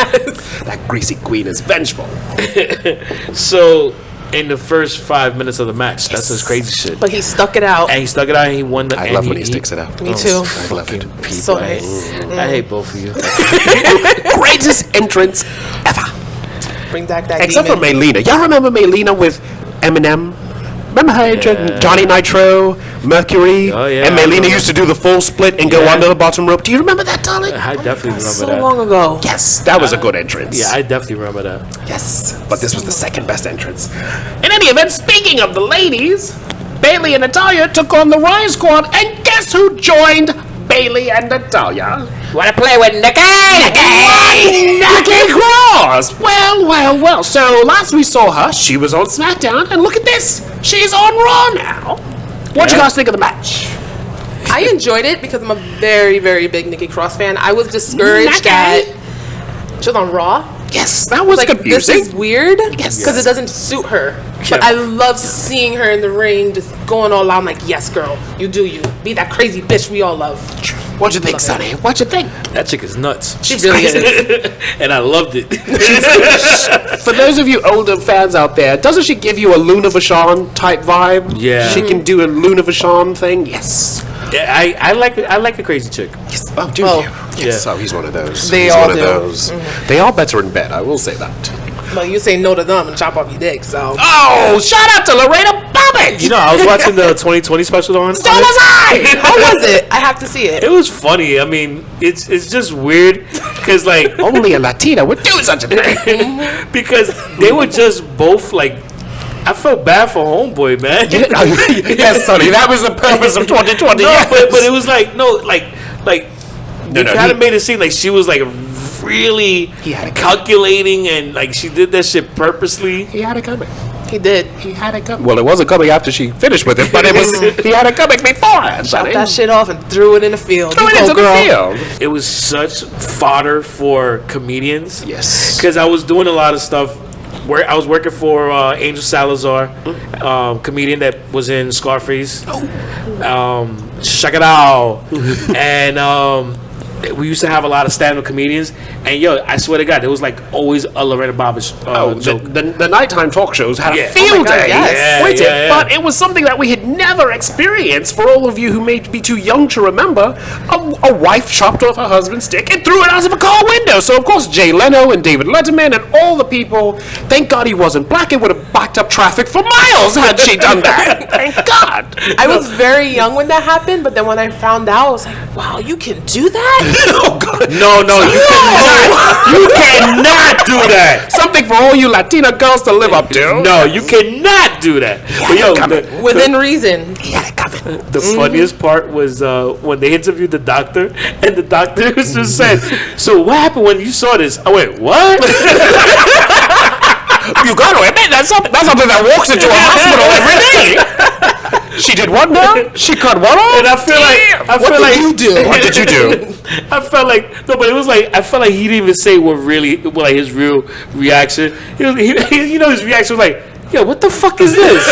That greasy queen is vengeful. So in the first 5 minutes of the match, that's his crazy shit. But he stuck it out. And he stuck it out and he won the I love when he sticks it out. Me too. I love it. So nice. I hate both of you. Greatest entrance ever. Bring back that Except demon. for Maylena. Y'all remember Maylena with Eminem? Remember her entrance? Johnny Nitro, Mercury, Oh, yeah, and I Maylena remember. used to do the full split and go Yeah. under the bottom rope. Do you remember that, darling? I definitely remember So that. long ago. Yes, that was a good entrance. Yeah, I definitely remember that. Yes, but this was the second best entrance. In any event, speaking of the ladies, Bayley and Natalya took on the Riot Squad, and guess who joined Bayley and Natalya? Wanna play with Nikki Cross! Well. So last we saw her, she was on SmackDown, and look at this, she's on Raw now. What you guys think of the match? I enjoyed it because I'm a very, very big Nikki Cross fan. I was discouraged that she was on Raw. Yes, that was Like, confusing. this is weird Yes. because it doesn't suit her. But I love seeing her in the ring, just going all out. I'm like, yes, girl, you do you. Be that crazy bitch we all love. What'd you think, Sonny? What'd you think? That chick is nuts. She really is. And I loved it. For those of you older fans out there, doesn't she give you a Luna Vachon type vibe? Yeah. She can do a Luna Vachon thing? Yes. Yeah, I like a crazy chick. Yes. Oh, do Oh. you? Yes. Oh, he's one of those. They he's all one of do. those. They are better in bed, I will say that. Well, you say no to them and chop off your dick, so. Oh, shout out to Lorena Bobbitt! You know, I was watching the 2020 special on. So was I! How was it? I have to see it. It was funny. I mean, it's just weird because like Only a Latina would do such a thing. because they were just both like. I felt bad for Homeboy, man. Yes, Sonny, that was the purpose of 2020. No, yes. but it was like they kind of made it seem like she was like really He had it calculating and like she did that shit purposely. He had it coming. He did. He had it coming. Well, it wasn't coming after she finished with it, but it was. He had it coming beforehand, Chopped Sonny. that shit off and threw it in the field. Throw You it go, into girl. the field. It was such fodder for comedians. Yes. Because I was doing a lot of stuff. Where I was working for Angel Salazar, comedian that was in Scarface. Check it out. And we used to have a lot of stand-up comedians. And yo, I swear to God, there was like always a Lorena Bobbitt joke. The nighttime talk shows had Yeah. a field Oh my God, day yes. with Yeah, it, yeah. but it was something that we had never experienced. For all of you who may be too young to remember, a wife chopped off her husband's dick and threw it out of a car window. So of course Jay Leno and David Letterman and all the people, thank God he wasn't black, it would have backed up traffic for miles had she done that. Thank God. I was very young when that happened, but then when I found out, I was like, wow, you can do that? Oh God. No, you cannot. You cannot do that. Something for all you Latina girls to live up to. No, you cannot do that. But yo, Within reason. the funniest part was when they interviewed the doctor, and the doctor just said, "So what happened when you saw this?" I went, "What?" You got to admit, that's something that walks into a hospital every day. She did what now? She cut what off? And I feel like you do? What did you do? I felt like no, but it was like I felt like he didn't even say what his real reaction. You know, his reaction was like, "Yo, what the fuck is this?"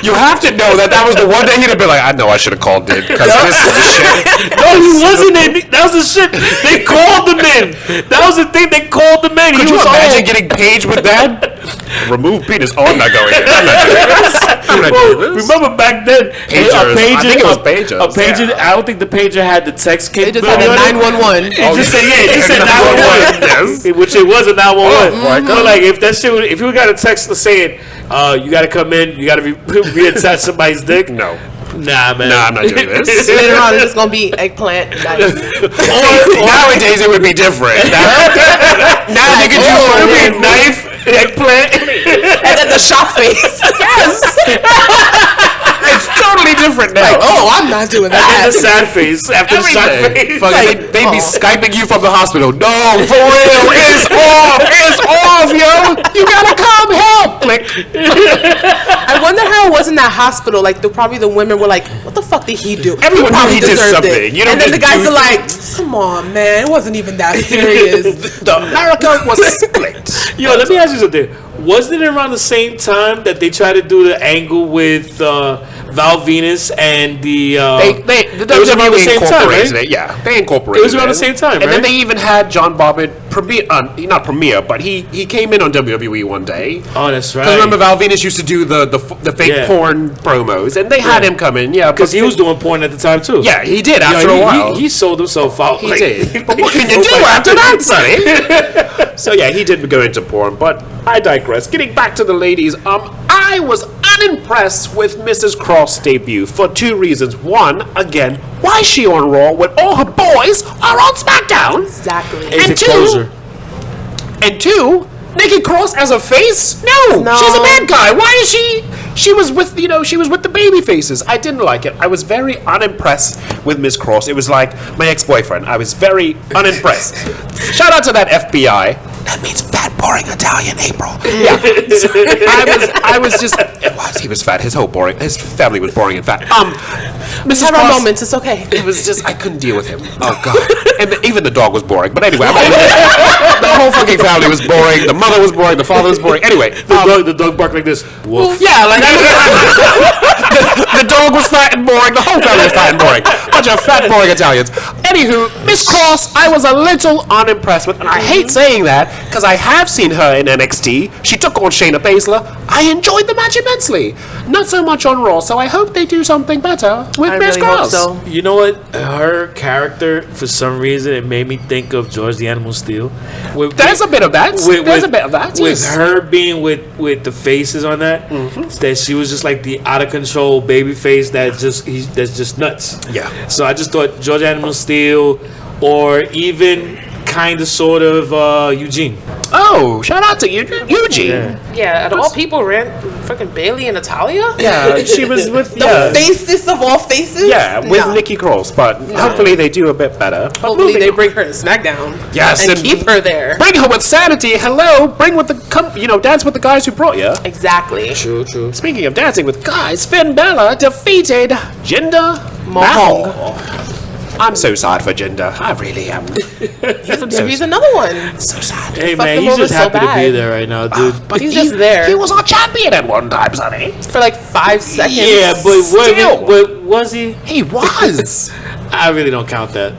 You have to know that was the one day he'd have been like, I know I should have called it because this is the shit. No, he wasn't. That was the shit. They called him in. That was the thing. They called him in. Could you imagine getting paged with that? Remove penis. Oh, I'm not going in. I'm not doing this. I'm not doing this. Remember back then, Pagers. I think it was pagers. A pager. I don't think the pager had the text They just capability. had a 911. It just said, it just said 911. Yes. Which it was a 911. Oh, my So like if that shit, if you got a text saying, you got to come in, you got to reattach somebody's dick. No. Nah, man. Nah, I'm not doing this. Later on, it's just gonna be eggplant. Nice. Nowadays, it would be different. Now they could do a knife, eggplant. And then the shock face. Yes. It's totally different now. Like, oh, I'm not doing And that. the sad face after the sad face. Fucking, they'd be Skyping you from the hospital. No, for real, it's off, yo. You gotta come help. Click. I wonder how it was in that hospital. Like, probably the women were like, "What the fuck did he do?" Everyone knew he did deserved something. You don't and then the just guys do are like, "Come on, man, it wasn't even that serious." The America was split. Yo, let me ask you something. Wasn't it around the same time that they tried to do the angle with Val Venus and the? It was around the same time, right? Yeah, they incorporated. It was around the same time, and then right? they even had John Bobbitt not premiere, but he came in on WWE one day. Oh, that's right. Because remember, Val Venus used to do the fake porn promos, and they had him come in. Yeah, because he was doing porn at the time too. Yeah, he did after a while. He sold himself out. He did. But what can you do after that, Sonny? So yeah, he did go into porn, but I digress. Getting back to the ladies, I was unimpressed with Mrs. Cross' debut for two reasons. One, again, why is she on Raw when all her boys are on SmackDown? Exactly. And two, Nikki Cross as a face? No, she's a bad guy. Why is she? She was with the baby faces. I didn't like it. I was very unimpressed with Miss Cross. It was like my ex-boyfriend. I was very unimpressed. Shout out to that FBI. That means fat, boring Italian April. Yeah, I was just. He was fat. His family was boring and fat. Mrs. Have our Cross, moments. It's okay. it was just, I couldn't deal with him. Oh, God. And even the dog was boring. But anyway, the whole fucking family was boring. The mother was boring. The father was boring. Anyway. The dog barked like this. Woof. Yeah, like the dog was fat and boring. The whole family was fat and boring. Bunch of fat, boring Italians. Anywho, Miss Cross, I was a little unimpressed with. And I hate saying that because I have seen her in NXT. She took on Shayna Baszler. I enjoyed the match immensely. Not so much on Raw, so I hope they do something better with Miss really hope Cross. so. You know what? Her character, for some reason, it made me think of George the Animal Steel. There's a bit of that. There's a bit of that. With Yes. her being with the faces on that, that she was just like the out of control baby face that's just nuts. Yeah. So I just thought George Animal Steel, or even kind of sort of Eugene. Oh, shout out to Eugene. Yeah, out of all people, ran fucking Bailey and Natalia. Yeah, she was with The faces of all faces. Yeah, with No. Nikki Cross, but hopefully they do a bit better. But Hopefully moving they on. bring her to SmackDown. Yes, and and keep her there. Bring her with sanity. Hello, bring with dance with the guys who brought you. Exactly. True. Speaking of dancing with guys, Finn Balor defeated Jinder Mahal. Mahal. I'm so sad for Jinder. I really am. He's another one. So sad. Hey Fuck man, them he's over just so happy to be bad. there right now, dude. But He's just there. He was our champion at one time, Sonny. For like 5 seconds. Yeah, but Still. what was he? He was. I really don't count that.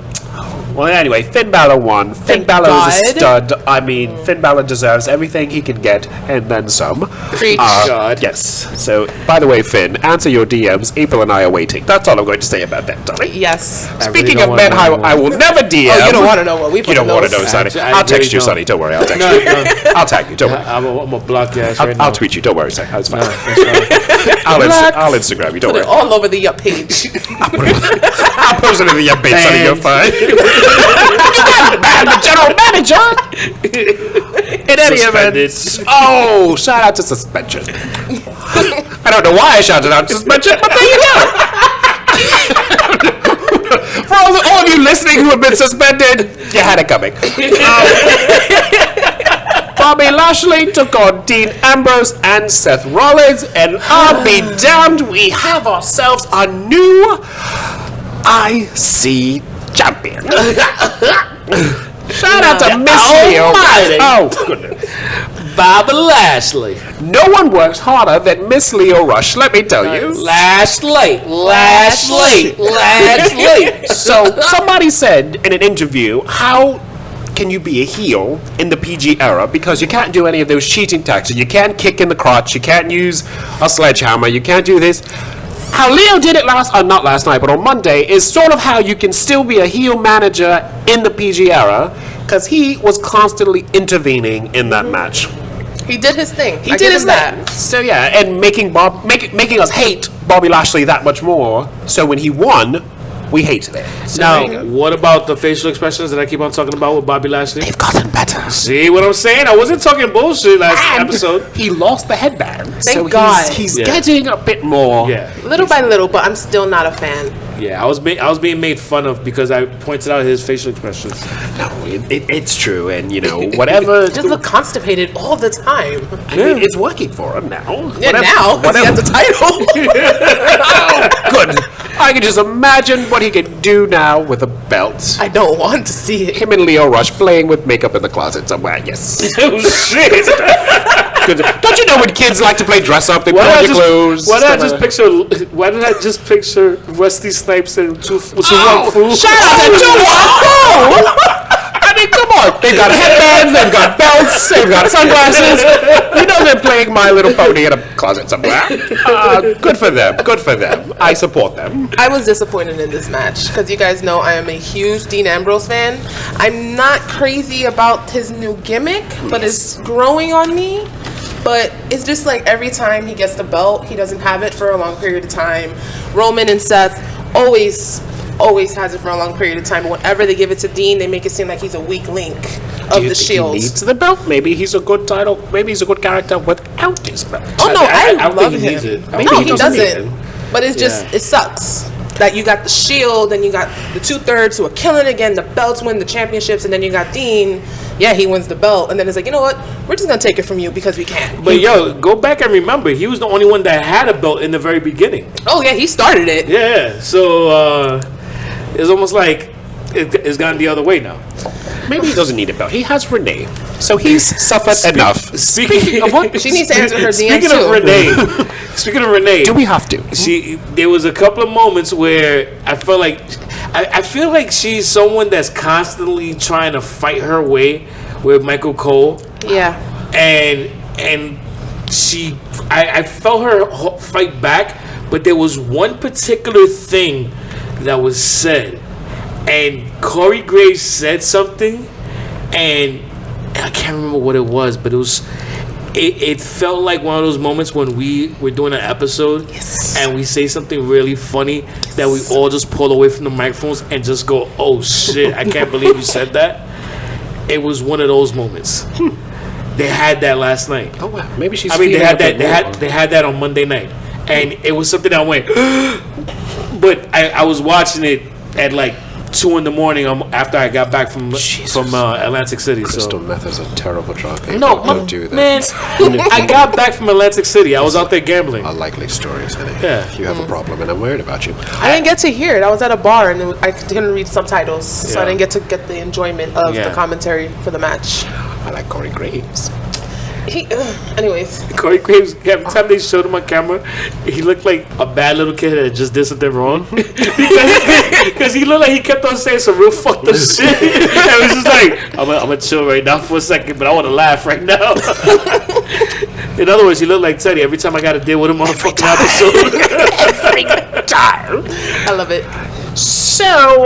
Well, anyway, Finn Balor won. Finn Thank Balor is a God. stud. I mean, Finn Balor deserves everything he can get, and then some. Preach. God. Yes. So, by the way, Finn, answer your DMs. April and I are waiting. That's all I'm going to say about that, Sonny. Yes. Speaking don't of wanna men, know. I will never DM. Oh, you don't want to know what we put You don't in want to those. know, Sonny. I I'll text really you, don't. Sonny. Don't worry. I'll text No, you. no. I'll tag you. Don't worry. I'm gonna block your ass right now. I'll tweet you. Don't worry, Sonny. That's fine. No, that's fine. I'll Instagram you. Don't Put it worry. all over the page. I'll post it in your page, Sonny. You're fine. Man, the general manager. In any event. Suspended. Oh, shout out to suspension. I don't know why I shouted out suspension, but there you go. For all of you listening who have been suspended, you had it coming. Bobby Lashley took on Dean Ambrose and Seth Rollins, and I'll be damned, we have ourselves a new IC champion. Shout out to Miss Leo. Oh, goodness. Bobby Lashley. No one works harder than Miss Leo Rush, let me tell you. Lashley. So, somebody said in an interview, how can you be a heel in the PG era? Because you can't do any of those cheating tactics. You can't kick in the crotch. You can't use a sledgehammer. You can't do this. How Leo did it not last night, but on Monday, is sort of how you can still be a heel manager in the PG era, because he was constantly intervening in that match. He did his thing. He did his thing. So yeah, and making us hate Bobby Lashley that much more. So when he won, we hated it. So Now, what about the facial expressions that I keep on talking about with Bobby Lashley? they've gotten better. See what I'm saying? I wasn't talking bullshit last And episode. he lost the headband. So God. he's Yeah. getting a bit more. Yeah, Little by little, but I'm still not a fan. yeah. I was being made fun of because I pointed out his facial expressions. No, it's true, and whatever. Just look constipated all the time. I mean, it's working for him now. Yeah, now, because he has the title. Oh, good. I can just imagine what he could do now with a belt. I don't want to see it. Him and Leo Rush playing with makeup in the closet somewhere. Yes. Oh shit! Good. Don't you know when kids like to play dress up? They put Why on did your clothes. Why did I just picture Wesley Snipes and two Fu? Shout out to Two I mean, come on. They've got headbands, they've got belts, they've got sunglasses. They're playing My Little Pony in a closet somewhere. Good for them. Good for them. I support them. I was disappointed in this match because you guys know I am a huge Dean Ambrose fan. I'm not crazy about his new gimmick, but it's growing on me. But it's just like every time he gets the belt, he doesn't have it for a long period of time. Roman and Seth always has it for a long period of time. But whenever they give it to Dean, they make it seem like he's a weak link of the Shield. He needs the belt. Maybe he's a good title. Maybe he's a good character without his belt. Oh no, I don't love think he needs him. it. Maybe No, he he doesn't need doesn't. it. But it's just it sucks that you got the Shield, and you got the 2/3 who are killing it again. The belts win the championships, and then you got Dean. Yeah, he wins the belt, and then it's like, you know what? We're just gonna take it from you because we can. But yo, go back and remember, he was the only one that had a belt in the very beginning. Oh yeah, he started it. Yeah, so it's almost like it's gone the other way now. Maybe he doesn't need a belt. He has Renee. So he's suffered enough. Speaking of what? She needs to answer her DMs Speaking too. of Renee, Do we have to? there was a couple of moments where I felt like I feel like she's someone that's constantly trying to fight her way with Michael Cole, Yeah. and I felt her fight back, but there was one particular thing that was said, and Corey Graves said something, and I can't remember what it was, but it felt like one of those moments when we were doing an episode and we say something really funny that we all just pull away from the microphones and just go, oh shit, I can't believe you said that. It was one of those moments. They had that last night. Oh wow. Maybe she's. I mean, they feeling had a bit that. more. They had that on Monday night, and it was something that went. But I was watching it at like 2 a.m. after I got back from Atlantic City. Crystal So meth is a terrible drug. no, don't do that. man, I got back from Atlantic City. I was out there gambling. A likely story, Sonny. Yeah. You have a problem, and I'm worried about you. I didn't get to hear it. I was at a bar and I couldn't read subtitles, so I Yeah. didn't get the enjoyment of Yeah. the commentary for the match. I like Corey Graves. Anyways, Corey Graves, every time they showed him on camera, he looked like a bad little kid that just did something wrong. Because he looked like he kept on saying some real fucked up shit. And it was just like, I'm gonna chill right now for a second, but I want to laugh right now. In other words, he looked like Teddy every time I got to deal with him on a fucking episode. Every time. I love it. So,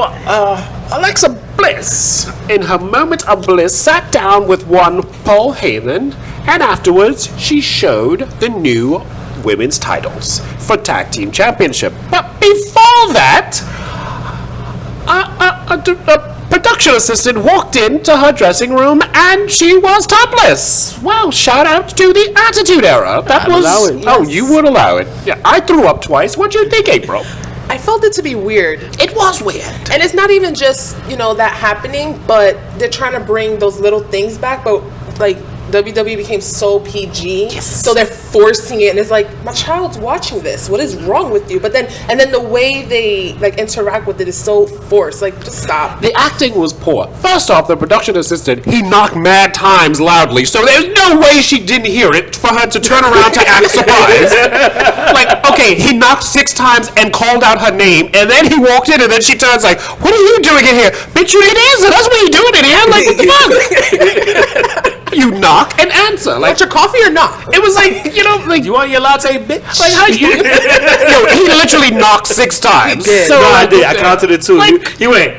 Alexa Bliss, in her moment of bliss, sat down with one Paul Heyman, and afterwards she showed the new women's titles for Tag Team Championship. But before that, a production assistant walked into her dressing room and she was topless. Well, shout out to the Attitude Era. That was. allow it. Oh, you would allow it. Yeah, I threw up twice. What'd you think, April? I felt it to be weird. It was weird. And it's not even just, that happening, but they're trying to bring those little things back. But, like, WWE became so PG, so they're forcing it, and it's like, my child's watching this. What is wrong with you? But then the way they like interact with it is so forced. Like, just stop. The acting was poor. First off, the production assistant, he knocked mad times loudly, so there's no way she didn't hear it for her to turn around to act surprised. Like, okay, he knocked 6 times and called out her name, and then he walked in, and then she turns like, "What are you doing in here? Bitch, you didn't answer. That's what you doing in here. Like, what the fuck?" You knock and answer. Like, Want your coffee or not? it was like, you know, like, You want your latte, bitch? like how you? Yo, he literally knocked 6 times. So no, I did. I counted it too. Like- He went,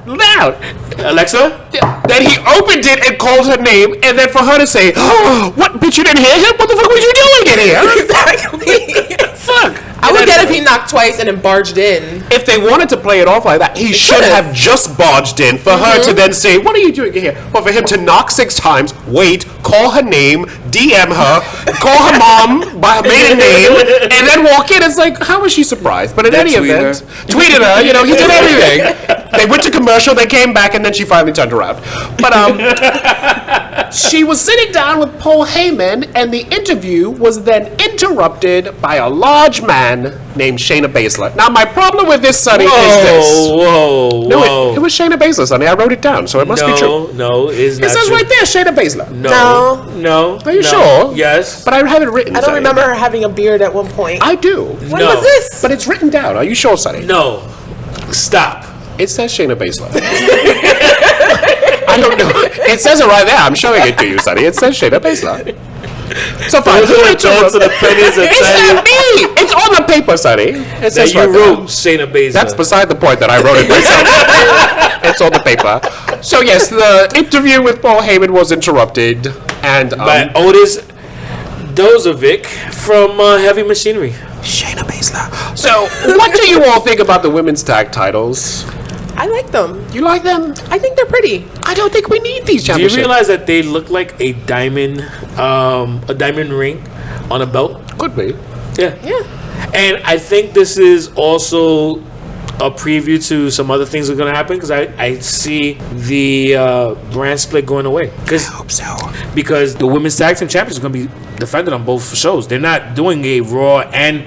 Loud. Alexa? Then he opened it and called her name, and then for her to say, "Oh, what, bitch, you didn't hear him? What the fuck was you doing in here?" Exactly. Fuck. I would get if he knocked twice and then barged in. If they wanted to play it off like that, he should could've. have just barged in for her to then say, "What are you doing here?" But for him to knock 6 times, wait, call her name, DM her, call her mom by her maiden name, and then walk in, it's like, how was she surprised? But in any tweet event, tweeted her, you know, he did everything. They went to commercial, they came back, and then she finally turned around. But, she was sitting down with Paul Heyman, and the interview was then interrupted by a large man named Shayna Baszler. Now, my problem with this, Sonny, is this. Whoa. No, it was Shayna Baszler, Sonny. I wrote it down, so it must be true. No, it's not It says true. right there, Shayna Baszler. No. Are you sure? Yes. But I have it written. I don't Sonny. remember her having a beard at one point. I do. When No. was this? But it's written down. Are you sure, Sonny? No. Stop. It says Shayna Baszler. I don't know. It says it right there. I'm showing it to you, Sonny. It says Shayna Baszler. So fine. Those are the adults and the pennies that It's tell not me. It's on the paper, Sonny. It that says you right there. wrote Shayna Baszler. That's beside the point that I wrote it myself. It's on the paper. So yes, the interview with Paul Heyman was interrupted, and by Otis Dozovic from Heavy Machinery. Shayna Baszler. So, what do you all think about the women's tag titles? I like them. You like them? I think they're pretty. I don't think we need these Do you championships. realize that they look like a diamond ring on a belt? Could be. Yeah. Yeah. And I think this is also a preview to some other things that are going to happen, because I see the brand split going away. I hope so. Because the women's tag team champions are going to be defended on both shows. They're not doing a Raw and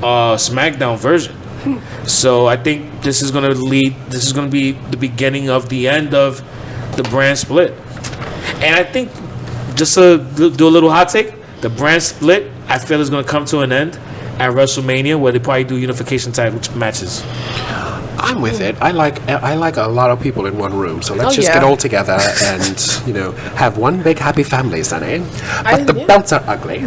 SmackDown version. So I think this is going to be the beginning of the end of the brand split. And I think, just to do a little hot take, the brand split, I feel, is going to come to an end at WrestleMania, where they probably do unification title matches. I'm with it. I like a lot of people in one room, so let's Oh, just yeah. get all together and, you know, have one big happy family, Sonny. But the yeah. belts are ugly.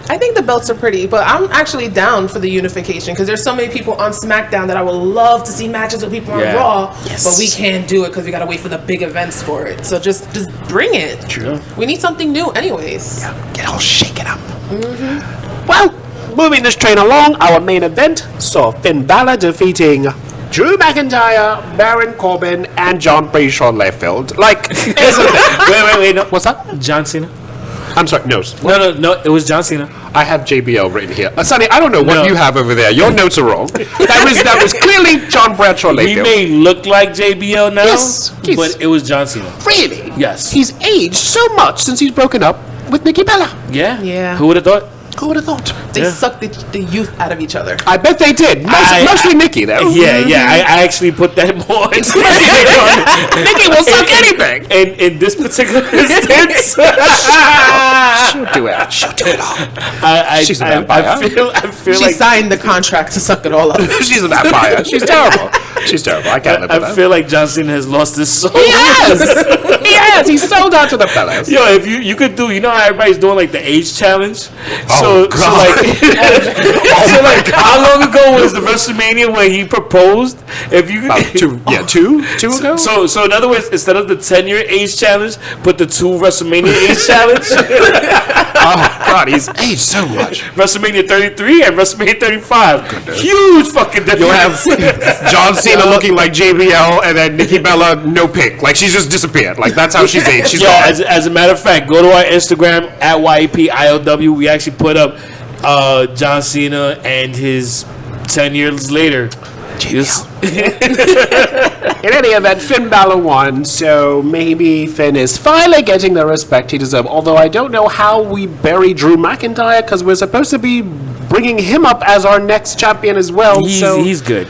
I think the belts are pretty, but I'm actually down for the unification because there's so many people on SmackDown that I would love to see matches with people on Yeah. Raw, Yes. but we can't do it because we gotta wait for the big events for it. So just bring it. True. We need something new, anyways. Get all shaken up. Well, moving this train along, our main event saw Finn Balor defeating Drew McIntyre, Baron Corbin, and John Bradshaw Layfield. Like, here's the thing. Wait, no. What's that? John Cena? I'm sorry, no. No, it was John Cena. I have JBL written here. Sonny, I don't know what No. you have over there. Your notes are wrong. That was clearly John Bradshaw He Layfield. may look like JBL now, Yes, he's- but it was John Cena. Really? Yes. He's aged so much since he's broken up with Nikki Bella. Yeah? Yeah. Who would have thought? Who would have thought? They Yeah. suck the youth out of each other. I bet they did. Mostly Nikki, though. Yeah. I actually put that more into Nikki will suck anything. in this particular instance. She'll do it. She'll do it all. She's a I vampire. feel She like signed the contract to suck it all up. She's a vampire. She's terrible. She's terrible. I can't live with I her. feel like John Cena has lost his soul. He has. He has. He's sold out to the fellas. Yo, if you could do, you know how everybody's doing like the age challenge. Oh, So like how long ago was the WrestleMania when he proposed? If you About two ago. So in other words, instead of the 10-year age challenge, put the 2 WrestleMania age challenge. Oh God, he's aged so much. WrestleMania 33 and WrestleMania 35. Goodness. Huge fucking difference. You'll have John Cena looking like JBL, and then Nikki Bella no pick. Like she's just disappeared. Like that's how she's aged. She's Yeah, gone. as a matter of fact, go to our Instagram at YEPILW. We actually put up John Cena and his 10 years later In any event, Finn Balor won, so maybe Finn is finally getting the respect he deserves. Although I don't know how we bury Drew McIntyre, because we're supposed to be bringing him up as our next champion as well. He's good.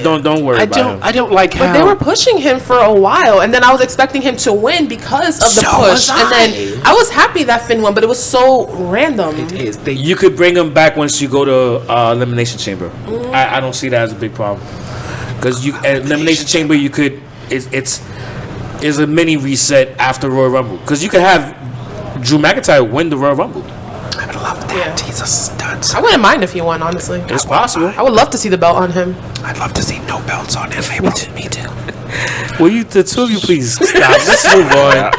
Don't worry about him. I don't like how But they were pushing him for a while, and then I was expecting him to win because of the So push. was And then I was happy that Finn won, but it was so random. You could bring him back once you go to Elimination Chamber. I don't see that as a big problem. Because Elimination Chamber, you could it's a mini reset after Royal Rumble. Because you could have Drew McIntyre win the Royal Rumble. I would love that. He's a stud. I wouldn't mind if he won, honestly. It's possible. I would love to see the belt on him. I'd love to see no belts on him. Me too. Will you, the two of you, please stop? Let's move on.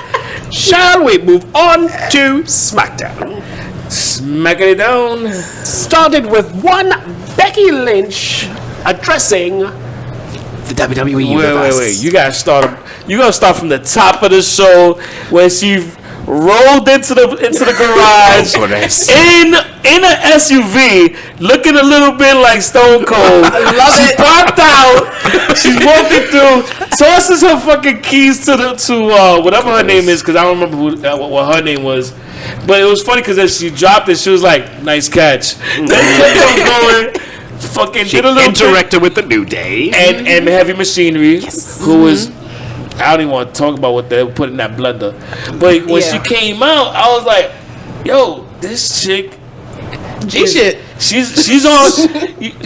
Shall we move on to SmackDown? Smacking it down. Started with one Becky Lynch addressing the WWE Universe. Wait. You gotta start from the top of the show where she rolled into the garage in an SUV, looking a little bit like Stone Cold. She popped out. She's walking through, tosses her fucking keys to whatever her name is, because I don't remember what her name was. But it was funny because as she dropped it, she was like, "Nice catch." Then fucking She did a little interacted with the New Day. and Heavy Machinery, who was, I don't even want to talk about what they put in that blender. But when she came out, I was like, yo, this chick, G-shit. she's on.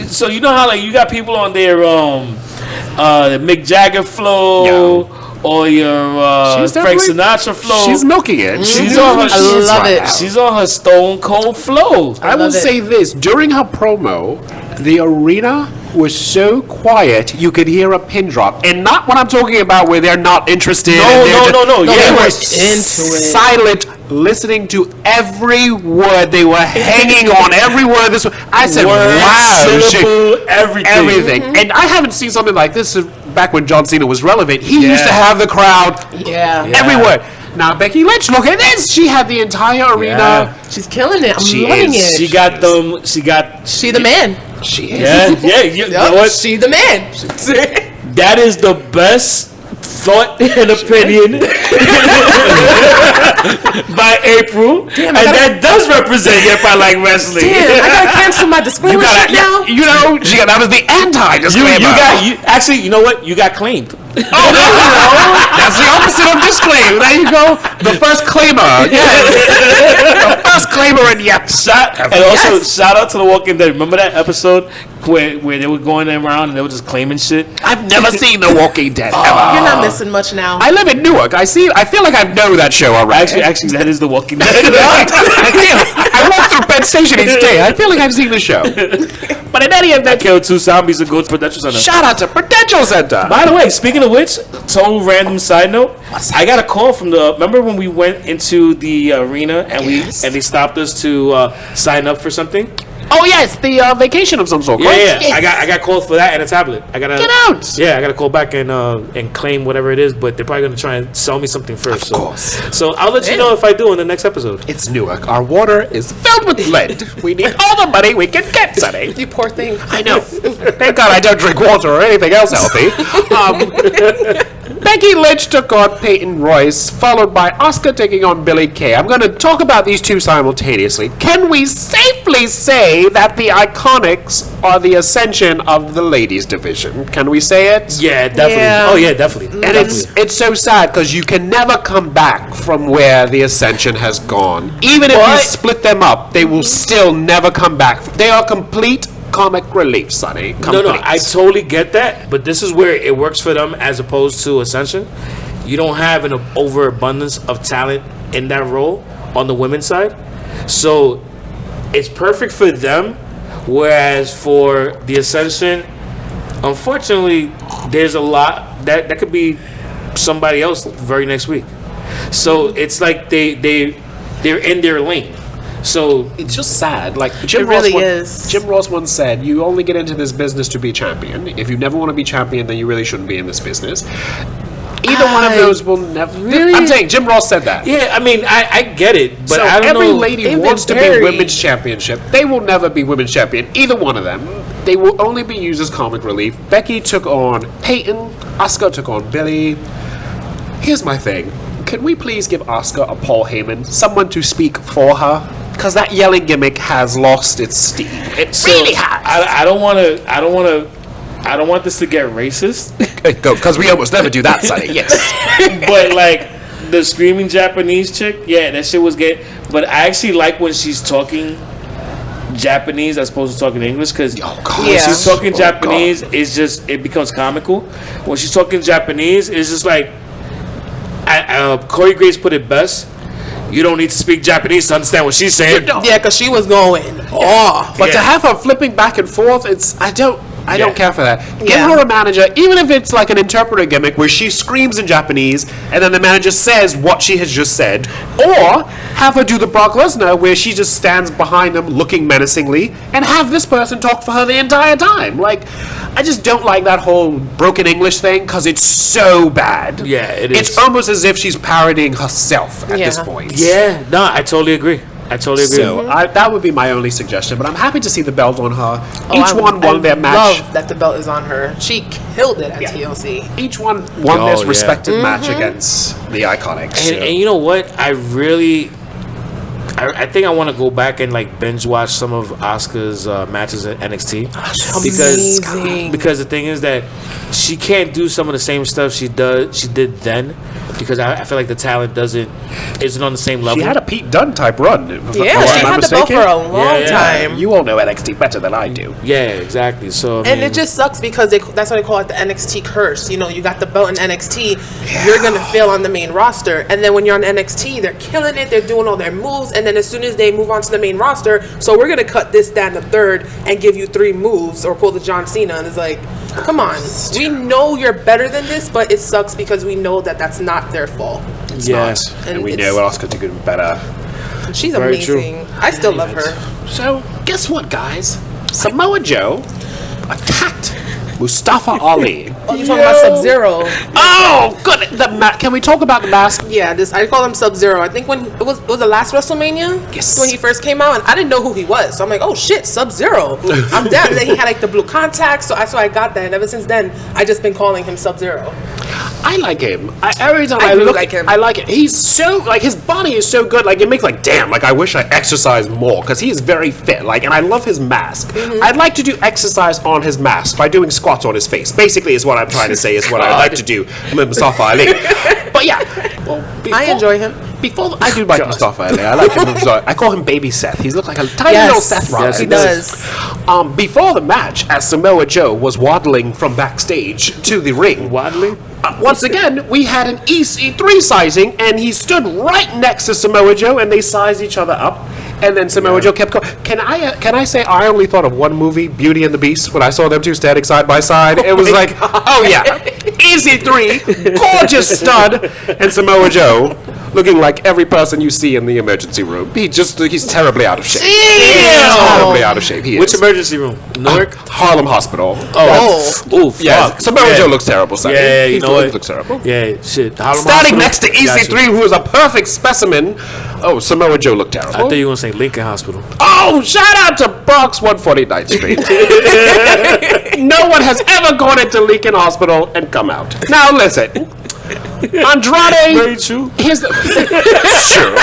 So you know how like you got people on their the Mick Jagger flow or your Frank Sinatra flow. She's milking it. She's on her. I love it. She's on her Stone Cold flow. I will say this: during her promo, the arena was so quiet you could hear a pin drop, and not what I'm talking about where they're not interested. No. They Yeah, were into it. silent, listening to every word. They were hanging on every word. I said, "Wow, syllable, everything." And I haven't seen something like this back when John Cena was relevant. He used to have the crowd every word. Now Becky Lynch, look at this. She had the entire arena. She's killing it. I'm She loving is. it. She got them. She the man. She is. Yeah. You know what? She the man. That is the best thought and opinion by April, and that does represent Yep I Like Wrestling. Damn, I gotta cancel my disclaimer shit now. You know, that was the anti-disclaimer. You know what? You got claimed. That's the opposite of disclaimer. There you go. The first claimer. The first claimer and Also, shout out to The Walking Dead. Remember that episode where they were going around and they were just claiming shit? I've never seen The Walking Dead ever. You're not missing much now. I live in Newark. I feel like I know that show already. Actually, that is The Walking Dead. I walk through Penn Station each day. I feel like I've seen the show. But in any event, Killed 2 zombies and go to Prudential Center. shout out to Prudential Center. By the way, speaking of which, total random side note, I got a call from remember when we went into the arena and they stopped us to sign up for something? Oh yes, the vacation of some sort. Yeah, right? yeah. Yes. I got called for that and a tablet. I gotta Get out. Yeah, I gotta call back and claim whatever it is, but they're probably gonna try and sell me something first. Of course. So I'll let you know if I do in the next episode. It's Newark. Our water is filled with lead. We need all the money we can get, Sonny. You poor thing. I know. Thank God I don't drink water or anything else healthy. Becky Lynch took on Peyton Royce, followed by Asuka taking on Billie Kay. I'm going to talk about these two simultaneously. Can we safely say that the Iconics are the ascension of the ladies division? Can we say it? Yeah, definitely. Yeah. Oh yeah, definitely. And it's so sad because you can never come back from where the Ascension has gone. Even if you split them up, they will still never come back. They are complete comic relief, Sonny. Complete. No, I totally get that, but this is where it works for them as opposed to Ascension. You don't have an overabundance of talent in that role on the women's side, so it's perfect for them. Whereas for the Ascension, unfortunately, there's a lot that could be somebody else very next week. So it's like they're in their lane. So it's just sad. Like Jim Ross once said, "You only get into this business to be champion. If you never want to be champion, then you really shouldn't be in this business." Either one of those will never. Really? I'm saying Jim Ross said that. Yeah, I mean, I get it, but so I don't know. Every lady wants to be women's championship. They will never be women's champion. Either one of them. they will only be used as comic relief. Becky took on Peyton. Asuka took on Billy. Here's my thing. Can we please give Asuka a Paul Heyman, someone to speak for her? Because that yelling gimmick has lost its steam. It really has. I don't want this to get racist. Because we almost never do that, Sonny. Yes. But like the screaming Japanese chick, yeah, that shit was good. But I actually like when she's talking Japanese as opposed to talking English, because when she's talking Japanese, it becomes comical. When she's talking Japanese, it's just like Corey Graves put it best. You don't need to speak Japanese to understand what she's saying. Yeah, because she was going off. But to have her flipping back and forth, I don't care for that. Give her a manager, even if it's like an interpreter gimmick where she screams in Japanese and then the manager says what she has just said, or have her do the Brock Lesnar where she just stands behind him looking menacingly and have this person talk for her the entire time. Like, I just don't like that whole broken English thing because it's so bad. Yeah, it is. It's almost as if she's parodying herself at this point. Yeah, no, I totally agree. So that would be my only suggestion, but I'm happy to see the belt on her. Each one won their match. I love that the belt is on her. She killed it at TLC. Each one won their respected match against the Iconics. And you know what? I think I want to go back and like binge watch some of Asuka's matches at NXT because the thing is that she can't do some of the same stuff she did then, because I feel like the talent isn't on the same level. She had a Pete Dunne type run. She had the belt for a long time. You all know NXT better than I do. Yeah, exactly. So and it just sucks because that's why they call it the NXT curse. You know, you got the belt in NXT, you're gonna fail on the main roster, and then when you're on NXT, they're killing it, they're doing all their moves, and then as soon as they move on to the main roster, so we're gonna cut this down to third and give you 3 moves or pull the John Cena, and it's like, come on, we know you're better than this, but it sucks because we know that that's not their fault. It's not, and we know what Asuka to do better. She's amazing. I still love her. So guess what, guys? Samoa Joe attacked Mustafa Ali. Oh, you're talking about Sub-Zero. Oh, good. Can we talk about the mask? Yeah, I call him Sub-Zero. I think when it was the last WrestleMania? Yes. When he first came out, and I didn't know who he was. So I'm like, oh shit, Sub-Zero. I'm down. And then he had like the blue contacts, so I got that. And ever since then, I just been calling him Sub-Zero. I like him. Every time I look like him, I like it. He's so like, his body is so good. Like, it makes like, damn, like I wish I exercised more because he is very fit. Like, and I love his mask. I'd like to do exercise on his mask by doing squats on his face. Basically, is what I'm trying to say. Is what I like to do with Mustafa Ali. But yeah, well, I enjoy him. I do like Mustafa Ali. I like him. I call him Baby Seth. He's look like a tiny little Seth Rollins. Yes, he does. Before the match, as Samoa Joe was waddling from backstage to the ring, once again, we had an EC3 sizing, and he stood right next to Samoa Joe, and they sized each other up. And then Samoa Joe kept going. Can I say I only thought of one movie, Beauty and the Beast, when I saw them two standing side by side. It was like, oh yeah, EC3, gorgeous stud, and Samoa Joe looking like every person you see in the emergency room. He's terribly out of shape. Terribly out of shape. He is. Which emergency room? Newark? Harlem Hospital. Oof. Yeah, Samoa Joe looks terrible. Sonny. Yeah, you know what? Looks terrible. Yeah, shit. Standing next to EC3, who is a perfect specimen. Oh, Samoa Joe looked terrible. I thought you were going to say Lincoln Hospital. Oh, shout out to Bronx 149th Street. No one has ever gone into Lincoln Hospital and come out. Now listen, Andrade. Very true. Here's the sure.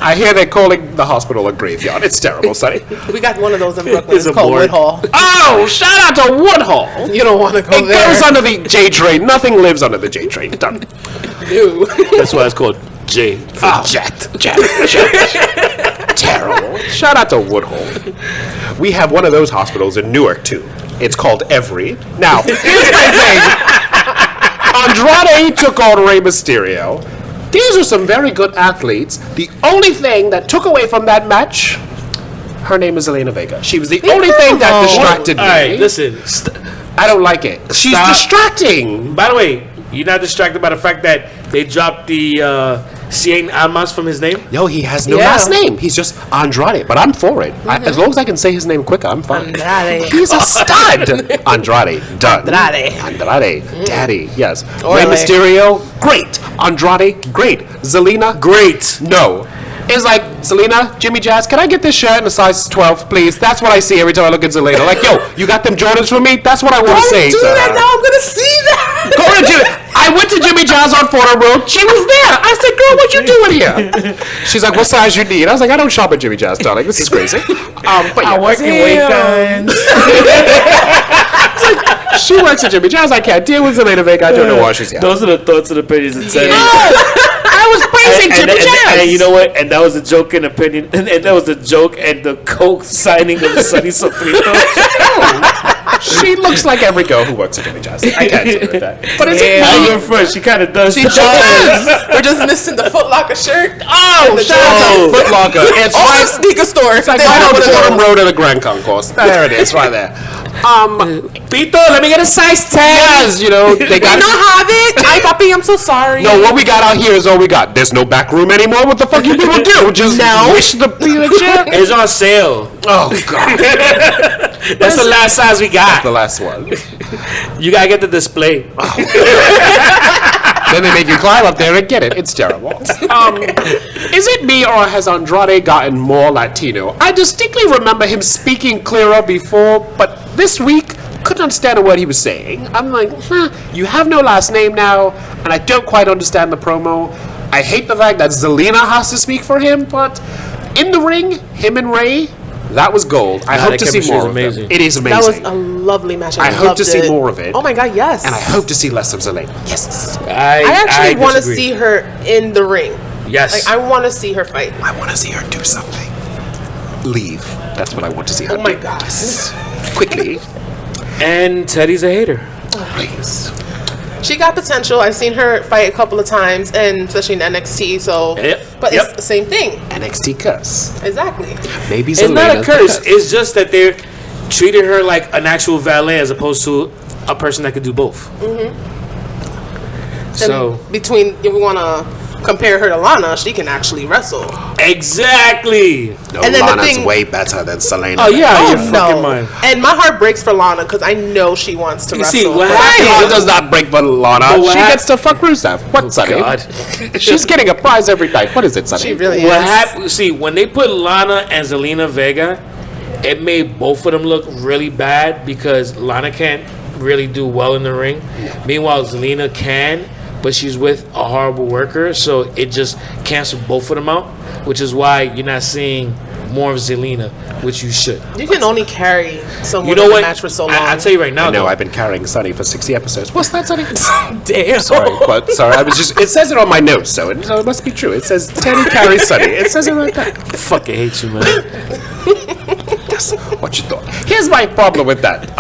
I hear they're calling the hospital a graveyard. It's terrible, Sonny. We got one of those in Brooklyn. It's called Woodhall. Oh, shout out to Woodhall. You don't want to go there. It goes under the J train. Nothing lives under the J train. Done. No. That's why it's called J. Jet. Terrible. Shout out to Woodhall. We have one of those hospitals in Newark too. It's called Every. Now, here's my thing. Andrade took on Rey Mysterio. These are some very good athletes. The only thing that took away from that match, her name is Zelina Vega. She was the only thing that distracted me. All right, listen. I don't like it. She's distracting. By the way, you're not distracted by the fact that they dropped the Cien Almas from his name? No, he has no last name. He's just Andrade, but I'm for it. As long as I can say his name quicker, I'm fine. Andrade. He's a stud. Andrade, done. Andrade, daddy, yes. Rey Mysterio, great. Andrade, great. Zelina, great. No. It's like Zelina, Jimmy Jazz, can I get this shirt in a size 12, please? That's what I see every time I look at Zelina. Like, yo, you got them Jordans for me? That's what I want to say. Do to that her. now. I'm gonna see that. Go to Jimmy. I went to Jimmy Jazz on Fordham Road. She was there. I said, girl, what you doing here? She's like, what size you need? I was like, I don't shop at Jimmy Jazz, darling. This is crazy. But yeah, Working weekends. she works at Jimmy Jazz. I can't deal with Zelina Vega. I don't know why she's here. Those are the thoughts and opinions and Teddy. I was praising Jimmy Jazz. And you know what? And that was a joke and opinion. And that was the joke and the co-signing of Sonny Sofrito. She looks like every girl who works at Jimmy Jazz. I can't deal with that. But is it I go first. She kind of does. She does. We're just missing the Foot Locker shirt. Oh, shout out to Foot Locker. It's All right, the sneaker store. it's like right on Fordham Road at the Grand Concourse. There it is, right there. Pito, let me get a size 10. Yes, you know, they We got don't have it. Ay, papi, I'm so sorry. No, what we got out here is all we got. There's no back room anymore. What the fuck you people do? Just wish the chair. It's on sale. Oh, God. That's the last size we got. The last one. You gotta get the display. Then they make you climb up there and get it. It's terrible. Is it me or has Andrade gotten more Latino? I distinctly remember him speaking clearer before, but this week couldn't understand a word he was saying. I'm like, you have no last name now, and I don't quite understand the promo. I hate the fact that Zelina has to speak for him, but in the ring, him and Ray, that was gold. I hope that to see chemistry more is of amazing. it. It is That was amazing. a lovely match. I hope loved to see it. more of it. Oh my God, yes. And I hope to see less of Zelina. Yes. I actually want to disagree. see her in the ring. Yes. Like, I want to see her fight. I want to see her do something. Leave. That's what I want to see her Oh my do. gosh. Quickly. And Teddy's a hater. Please. She got potential. I've seen her fight a couple of times, and especially in NXT. So, Yep. but Yep. it's the same thing. NXT curse. Exactly. Maybe It's not a Zelina's curse. the It's just that they're treated her like an actual valet as opposed to a person that could do both. So And between, if we want to compare her to Lana, she can actually wrestle. exactly. No, And then the Lana's thing- way better than Zelina. Oh yeah, Oh, your fucking mind. And my heart breaks for Lana because I know she wants to You wrestle. see, what My happened? heart does not break for Lana. But what She hap- gets to fuck Rusev. What, Sonny? God. She's getting a prize every night. What is it, Sonny? She really What is. happened? See, when they put Lana and Zelina Vega, it made both of them look really bad because Lana can't really do well in the ring. Meanwhile, Zelina can, but she's with a horrible worker, so it just canceled both of them out, which is why you're not seeing more of Zelina, which you should. You can only carry someone You know in a what? match for so long. I'll tell you right now, I know, though. I've been carrying Sonny for 60 episodes. What's that, Sonny? Damn. Sorry, but sorry, I was just. It says it on my notes, so it must be true. It says Teddy carries Sonny. It says it right there. Fucking hate you, man. That's what you thought. Here's my problem with that.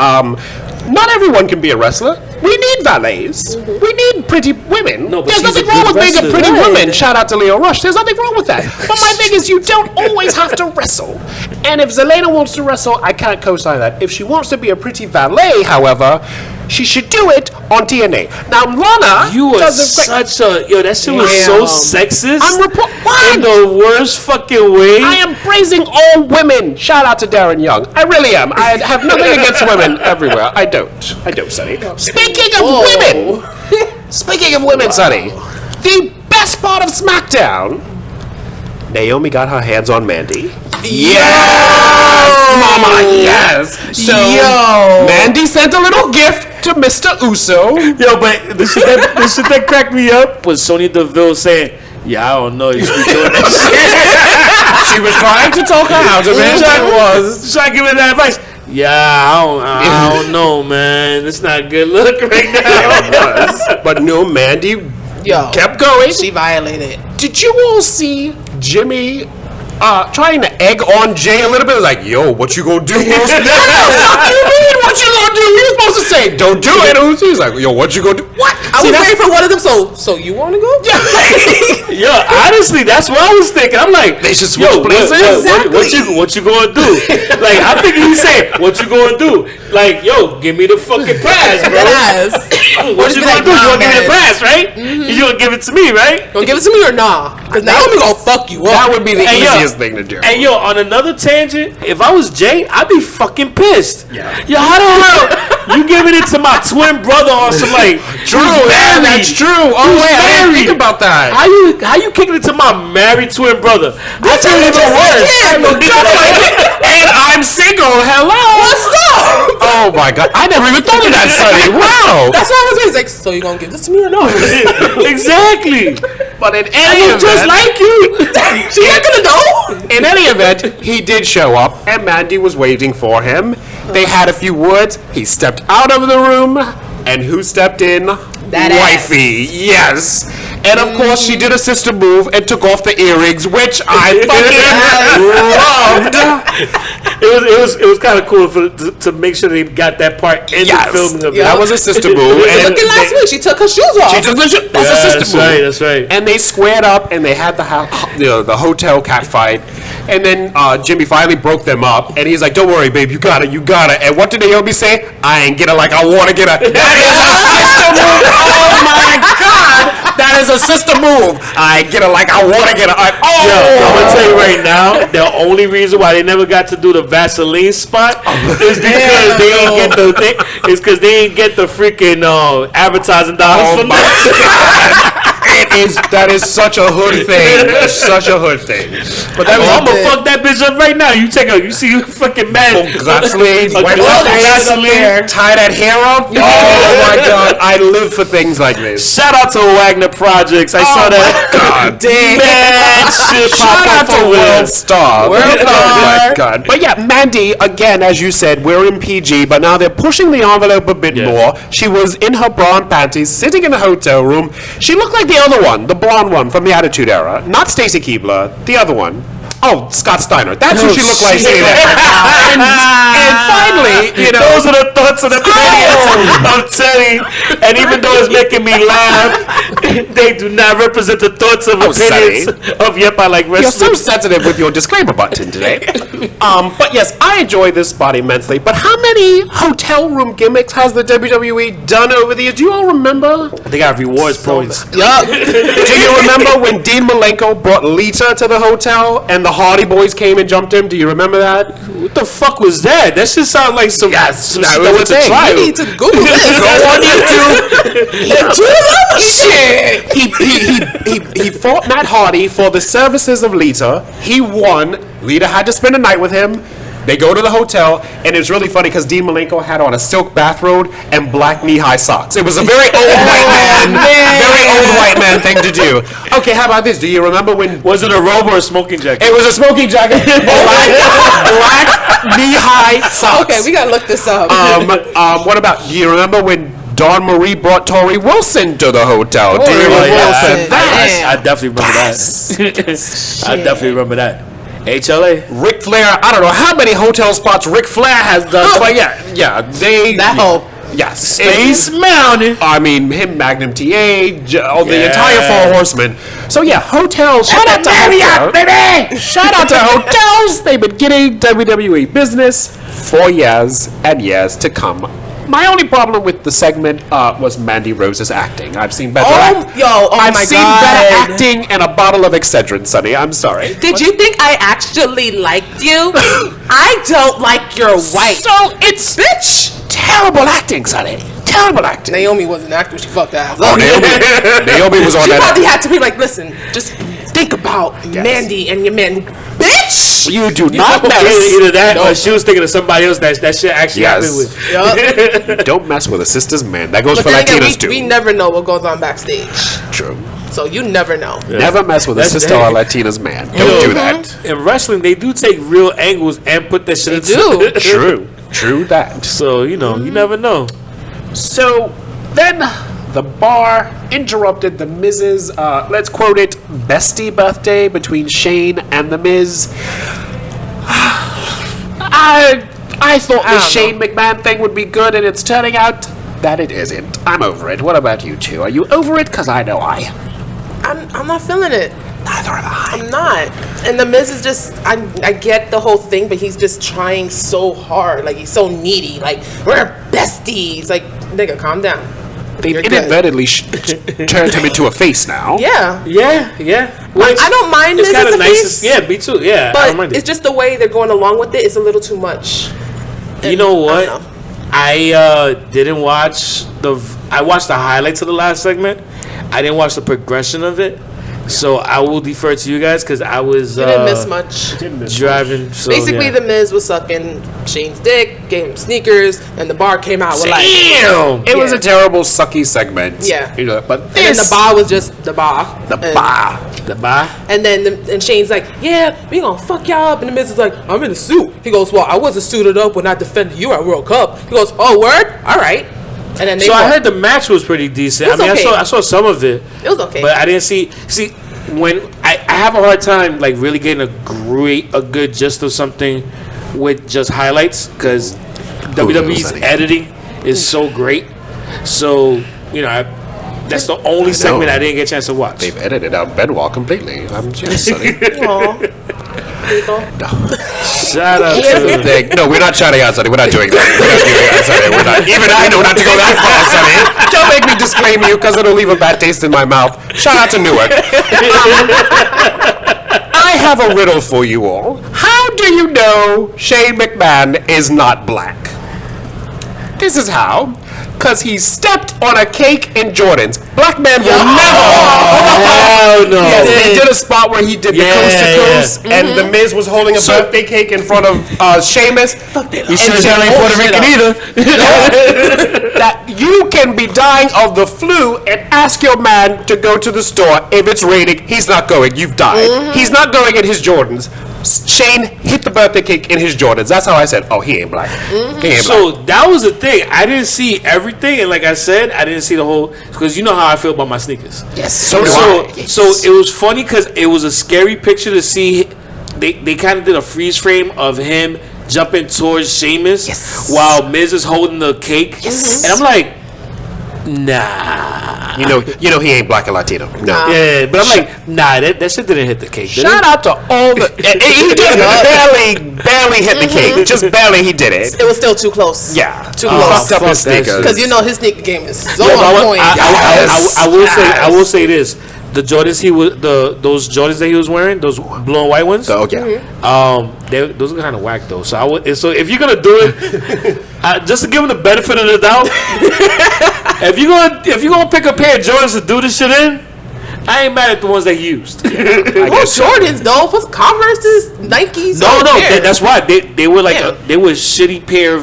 Not everyone can be a wrestler. We need valets. We need pretty women. No, but There's she's nothing a wrong good with being a wrestler. pretty Right. woman. Shout out to Leo Rush. There's nothing wrong with that. But my thing is, you don't always have to wrestle. And if Zelina wants to wrestle, I can't co-sign that. If she wants to be a pretty valet, however, she should do it on TNA. Now, Lana You are does a great. such a that shit was so Damn. sexist. I'm in the worst fucking way. I am praising all women. Shout out to Darren Young. I really am. I have nothing against women everywhere. I don't, Sonny. Speaking of women, speaking of women, Sonny, the best part of SmackDown, Naomi got her hands on Mandy. Yes, Mama, yes. So Mandy sent a little gift to Mr. Uso. Yo, but the shit that cracked me up was Sonya Deville saying, "Yeah, I don't know, you should be doing that shit." She was trying to talk her out of it. was trying to give her that advice. Yeah, I don't know, man. It's not a good look right now. But no, Mandy Yo, kept going. she violated. Did you all see Jimmy trying to egg on Jay a little bit? Like, yo, what you gonna do, Uso? What do you mean, what you gonna do? You're supposed to say, don't do it, Uso. He's like, yo, what you gonna do? What? I was waiting for one of them. So you want to go? Yo, honestly, that's what I was thinking. I'm like, They should switch yo, places. what you gonna do? Like, I'm thinking he said, what you gonna do? Like, yo, give me the fucking prize, bro. Yes. What you be gonna like, do? You nah, gonna give me the man. prize, right? You gonna give it to me, right? Gonna give it to me or nah? Because Naomi gonna fuck you up. That would be the Hey, yo. easiest thing to do. And yo, on another tangent, if I was Jay, I'd be fucking pissed. Yeah. Yo, how the hell you giving it to my twin brother on some like True, who's yeah, married? that's true. Oh, Who's wait, I didn't married? think about that. How you kicking it to my married twin brother? I feel even worse. And I'm single. Hello. What's up? Oh my God! I never even thought of that, Sonny. Wow. That's what I was saying. Like, so you gonna give this to me or no? Exactly. But in I any look event, just like you. She not gonna know. in any event, he did show up, and Mandy was waiting for him. They had a few words. He stepped out of the room, and who stepped in? That wifey. Yes. And of course, she did a sister move and took off the earrings, which I fucking loved. It was kind of cool to make sure they got that part in the filming of it. That was a sister move. Look And at last week. She took her shoes off. she took the it was a Yeah, sister that's move. right. That's right. And they squared up, and they had the hotel cat fight. And then Jimmy finally broke them up, and he's like, "Don't worry, babe, you got it, you got it." And what did Naomi say? "I ain't get it like I want to get it." That is a sister move. Oh my God, that is a sister move. I ain't get it like I want to get it. I'm Gonna tell you right now, the only reason why they never got to do the Vaseline spot is because they ain't get the thing. Is because they ain't get the freaking advertising dollars Oh from my that. That is such a hood thing. Such a hood thing. But that was I'm gonna fuck that bitch up right now. You see you fucking mad. Vaseline, white Vaseline. tie that hair up. Oh my God, I live for things like this. Shout out to Wagner Projects. I saw that. God damn. Mad shit pop Shout up out to over World there. Star. World Oh my Star. God. But yeah, Mandy, again, as you said, we're in PG, but now they're pushing the envelope a bit Yeah. more. She was in her bra and panties, sitting in the hotel room. She looked like the other one, the blonde one from the Attitude Era. Not Stacy Keibler, the other one. Oh, Scott Steiner. That's who she looked like sitting there. And finally, you know. Those are the thoughts of the I'm telling you. And even though it's making me laugh, they do not represent the thoughts of opinions of Yep, I Like You're so Wrestling. sensitive with your disclaimer button today. But yes, I enjoy this spot immensely. But how many hotel room gimmicks has the WWE done over the years? Do you all remember? They got rewards points. Yup. Do you remember when Dean Malenko brought Lita to the hotel and the Hardy Boys came and jumped him? Do you remember that? What the fuck was that? That shit sound like some, some that shit was that went the to thing. trial. You need to Google this. Go on YouTube. Shit. He fought Matt Hardy for the services of Lita. He won. Lita had to spend a night with him. They go to the hotel, and it's really funny because Dean Malenko had on a silk bathrobe and black knee-high socks. It was a very old white man thing to do. Okay, how about this? Do you remember when Was it a robe or a smoking jacket? it was a smoking jacket, black knee-high socks? Okay, we gotta look this up. What about? Do you remember when Dawn Marie brought Tori Wilson to the hotel? Do you Tori remember Wilson. that? I definitely remember that. I definitely remember that. HLA. Ric Flair, I don't know how many hotel spots Ric Flair has done, but yeah, they That hoe. Yes, Space Mountain. I mean, him, Magnum TA, the Yeah. entire Four Horsemen. So yeah, hotels. Shout out to hotels, baby. Shout out to hotels. They've been getting WWE business for years and years to come. My only problem with the segment was Mandy Rose's acting. I've seen better. I've my seen God. better acting and a bottle of Excedrin, Sonny. I'm sorry. Did you think I actually liked you? I don't like your wife. So it's Bitch. terrible acting, Sonny. Terrible acting. Naomi was an actress. She fucked that. Oh, Naomi was on She that. probably had to be like, listen, just think about Mandy and your man. Bitch! You do not mess. Either that or she was thinking of somebody else that shit actually Yes. happened with. Yup. Don't mess with a sister's man. That goes But for then again, Latinas too. we never know what goes on backstage. True. So you never know. Never mess with a That's sister or a Latina's man. Don't do that. In wrestling, they do take real angles and put that shit. They do. True. True that. So you know, you never know. So then the bar interrupted the Miz's, let's quote it, bestie birthday between Shane and the Miz. I thought this Shane McMahon thing would be good, and it's turning out that it isn't. I'm over it. What about you two? Are you over it? Because I know I am. I'm not feeling it. Neither am I. I'm not. And the Miz is just, I get the whole thing, but he's just trying so hard. Like, he's so needy. Like, we're besties. Like, nigga, calm down. They've You're good. inadvertently turned him into a face now. Yeah. Yeah. Which I don't mind it's this kind as of a nice. face, Yeah, me too. Yeah, I don't mind but it. it's just the way they're going along with it. It's a little too much. You know I what? don't know. I didn't watch I watched the highlights of the last segment. I didn't watch the progression of it, so I will defer to you guys because I was You didn't miss much. driving. So, Basically, yeah. The Miz was sucking Shane's dick, gave him sneakers, and the bar came out with like. Damn! It was Yeah. a terrible, sucky segment. Yeah. You know, but And then the this, bar was just the bar. the And- bar. The bye. And then and Shane's like, yeah, we gonna fuck y'all up. And the Miz is like, I'm in a suit. He goes, well, I wasn't suited up when I defended you at World Cup. He goes, oh, word? All right. And then they So I fought. heard the match was pretty decent. It was okay. I saw some of it. It was okay. But I didn't see when I have a hard time like really getting a good gist of something with just highlights because WWE's Sonny? editing is so great. So that's the only segment I didn't get a chance to watch. They've edited out Bedwall completely. I'm just Sonny. Aw. There you go. Shout out to No, we're not shouting out, Sonny. We're not doing that. We're not doing that, Sonny. We're not. Even I know not to go that far, Sonny. Don't make me disclaim you because it'll leave a bad taste in my mouth. Shout out to Newark. I have a riddle for you all. How do you know Shane McMahon is not black? This is how. Because he stepped on a cake in Jordans. Black man will never. Oh no! Yes, they did a spot where he did the coast to coast, and the Miz was holding a birthday cake in front of Sheamus. He sure as hell ain't Puerto Rican either. That you can be dying of the flu and ask your man to go to the store. If it's raining, he's not going. You've died. He's not going in his Jordans. Shane hit the birthday cake in his Jordans. That's how I said, oh, he ain't black. He ain't black. So that was the thing. I didn't see everything, and like I said, I didn't see the whole because you know how I feel about my sneakers. Yes, so do So I. Yes. so it was funny because it was a scary picture to see. They kind of did a freeze frame of him jumping towards Sheamus while Miz is holding the cake, and I'm like, nah. You know he ain't black and Latino. No. Yeah, but I'm like, nah, that shit didn't hit the cake. Did Shout it? out to all the. He just barely hit the cake. Just barely he did it. It was still too close. Yeah. Too He close. fucked up his Fuck that sneakers. Because you know his sneaker game is so Yeah, but on point. I will say this: the Jordans those Jordans that he was wearing, those blue and white ones. Oh yeah. Those are kind of whack though. So so if you're gonna do it, just to give him the benefit of the doubt, if you're gonna pick a pair of Jordans to do this shit in, I ain't mad at the ones they used. Those Jordans though, what's Converse's, Nikes? No, Yeah. that's why they were like Yeah. they were a shitty pair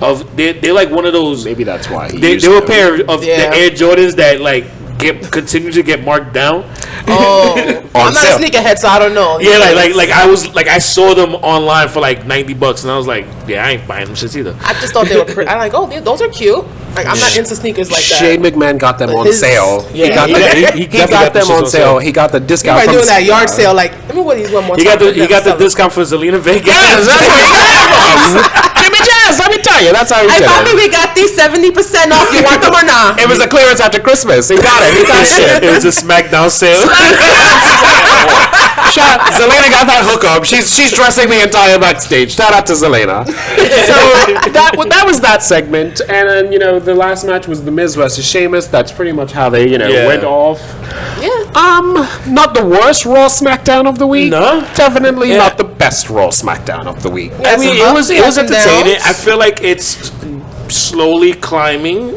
of they're like one of those. Maybe that's why he They used were a them. pair of Yeah. the Air Jordans that like continue to get marked down. Oh, I'm not sale. a sneakerhead, so I don't know. Yeah, I saw them online for like $90, and I was like, yeah, I ain't buying them shits either. I just thought they were pretty. I'm like, oh, those are cute. Like, I'm not into sneakers like that. Shane McMahon got them But on his- sale. Yeah, he got he them definitely got the on shits on sale. sale. He got the You're discount probably from doing that yard sale. Like, let me wear these one more He time. got the discount for Zelina Vega. Yes, that's what he got. Jimmy Jazz, let me tell you, that's how he Hey, did Bobby, it. we got these 70% off. You want them or not? It was a clearance after Christmas. He got it. He got shit. It was a SmackDown sale. Zelina got that hookup. She's dressing the entire backstage. Shout out to Zelina. So that was that segment, and then the last match was The Miz versus Sheamus. That's pretty much how they Yeah. went off. Yeah. Not the worst Raw SmackDown of the week. No. Definitely Yeah. not the best Raw SmackDown of the week. I mean, it was ups and entertaining. downs. I feel like it's slowly climbing,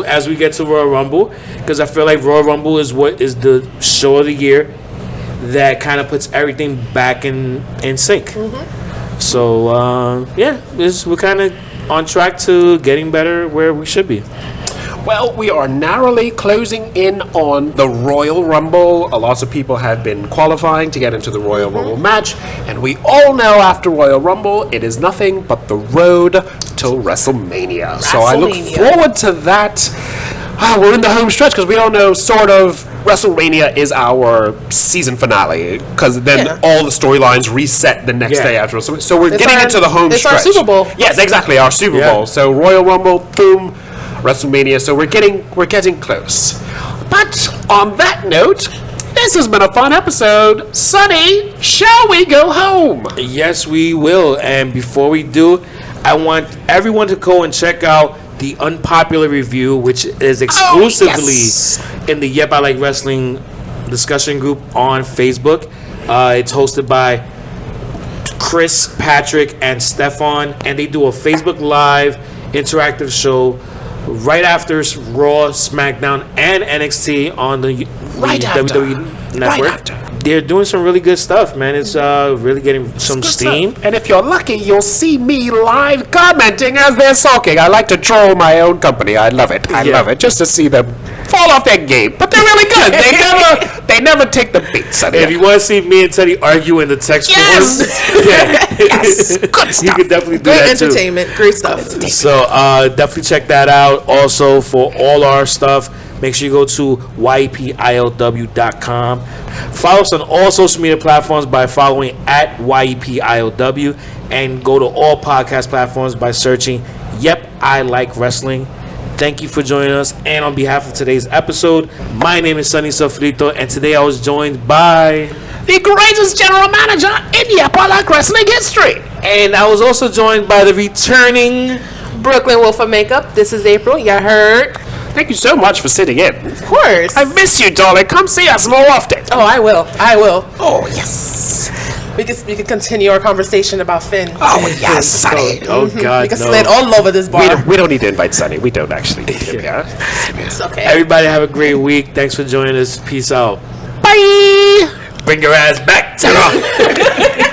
as we get to Royal Rumble, because I feel like Royal Rumble is what is the show of the year that kind of puts everything back in sync. So we're kind of on track to getting better where we should be. Well, we are narrowly closing in on the Royal Rumble. Lots of people have been qualifying to get into the Royal Rumble match, and we all know after Royal Rumble, it is nothing but the road to WrestleMania. So I look WrestleMania. forward to that. We're in the home stretch because we all know sort of WrestleMania is our season finale because then Yeah. all the storylines reset the next Yeah. day after. So we're It's getting our- into the home it's our stretch. Super Bowl. Yes, exactly, our Super Yeah. Bowl. So Royal Rumble, boom, WrestleMania. So we're getting close. But on that note, this has been a fun episode. Sonny, shall we go home? Yes, we will. And before we do, I want everyone to go and check out the unpopular review, which is exclusively in the Yep I Like Wrestling discussion group on Facebook. It's hosted by Chris, Patrick, and Stefan, and they do a Facebook Live interactive show right after Raw, SmackDown, and NXT on the WWE Network. They're doing some really good stuff, man. It's really getting some steam. And if you're lucky, you'll see me live commenting as they're sulking. I like to troll my own company. I love it. I love it. Just to see them fall off their game. But they're really good. They never take the beats. If you want to see me and Teddy argue in the text forums, yes, good stuff. you can definitely do Great that too. entertainment. Great stuff. So definitely check that out. Also, for all our stuff, make sure you go to yepilw.com. Follow us on all social media platforms by following at yepilw, and go to all podcast platforms by searching Yep I Like Wrestling. Thank you for joining us, and on behalf of today's episode, my name is Sonny Sofrito, and today I was joined by the greatest general manager in Yep I Like Wrestling history. And I was also joined by the returning Brooklyn Wolf of Makeup. This is April. You heard? Thank you so much for sitting in. Of course. I miss you, darling. Come see us more often. Oh, I will. Oh, yes. We can continue our conversation about Finn. Oh, yes, Sonny. Oh God, We can no. slid all over this bar. We don't need to invite Sonny. We don't actually need him here. It's okay. Everybody have a great week. Thanks for joining us. Peace out. Bye. Bring your ass back, Tara.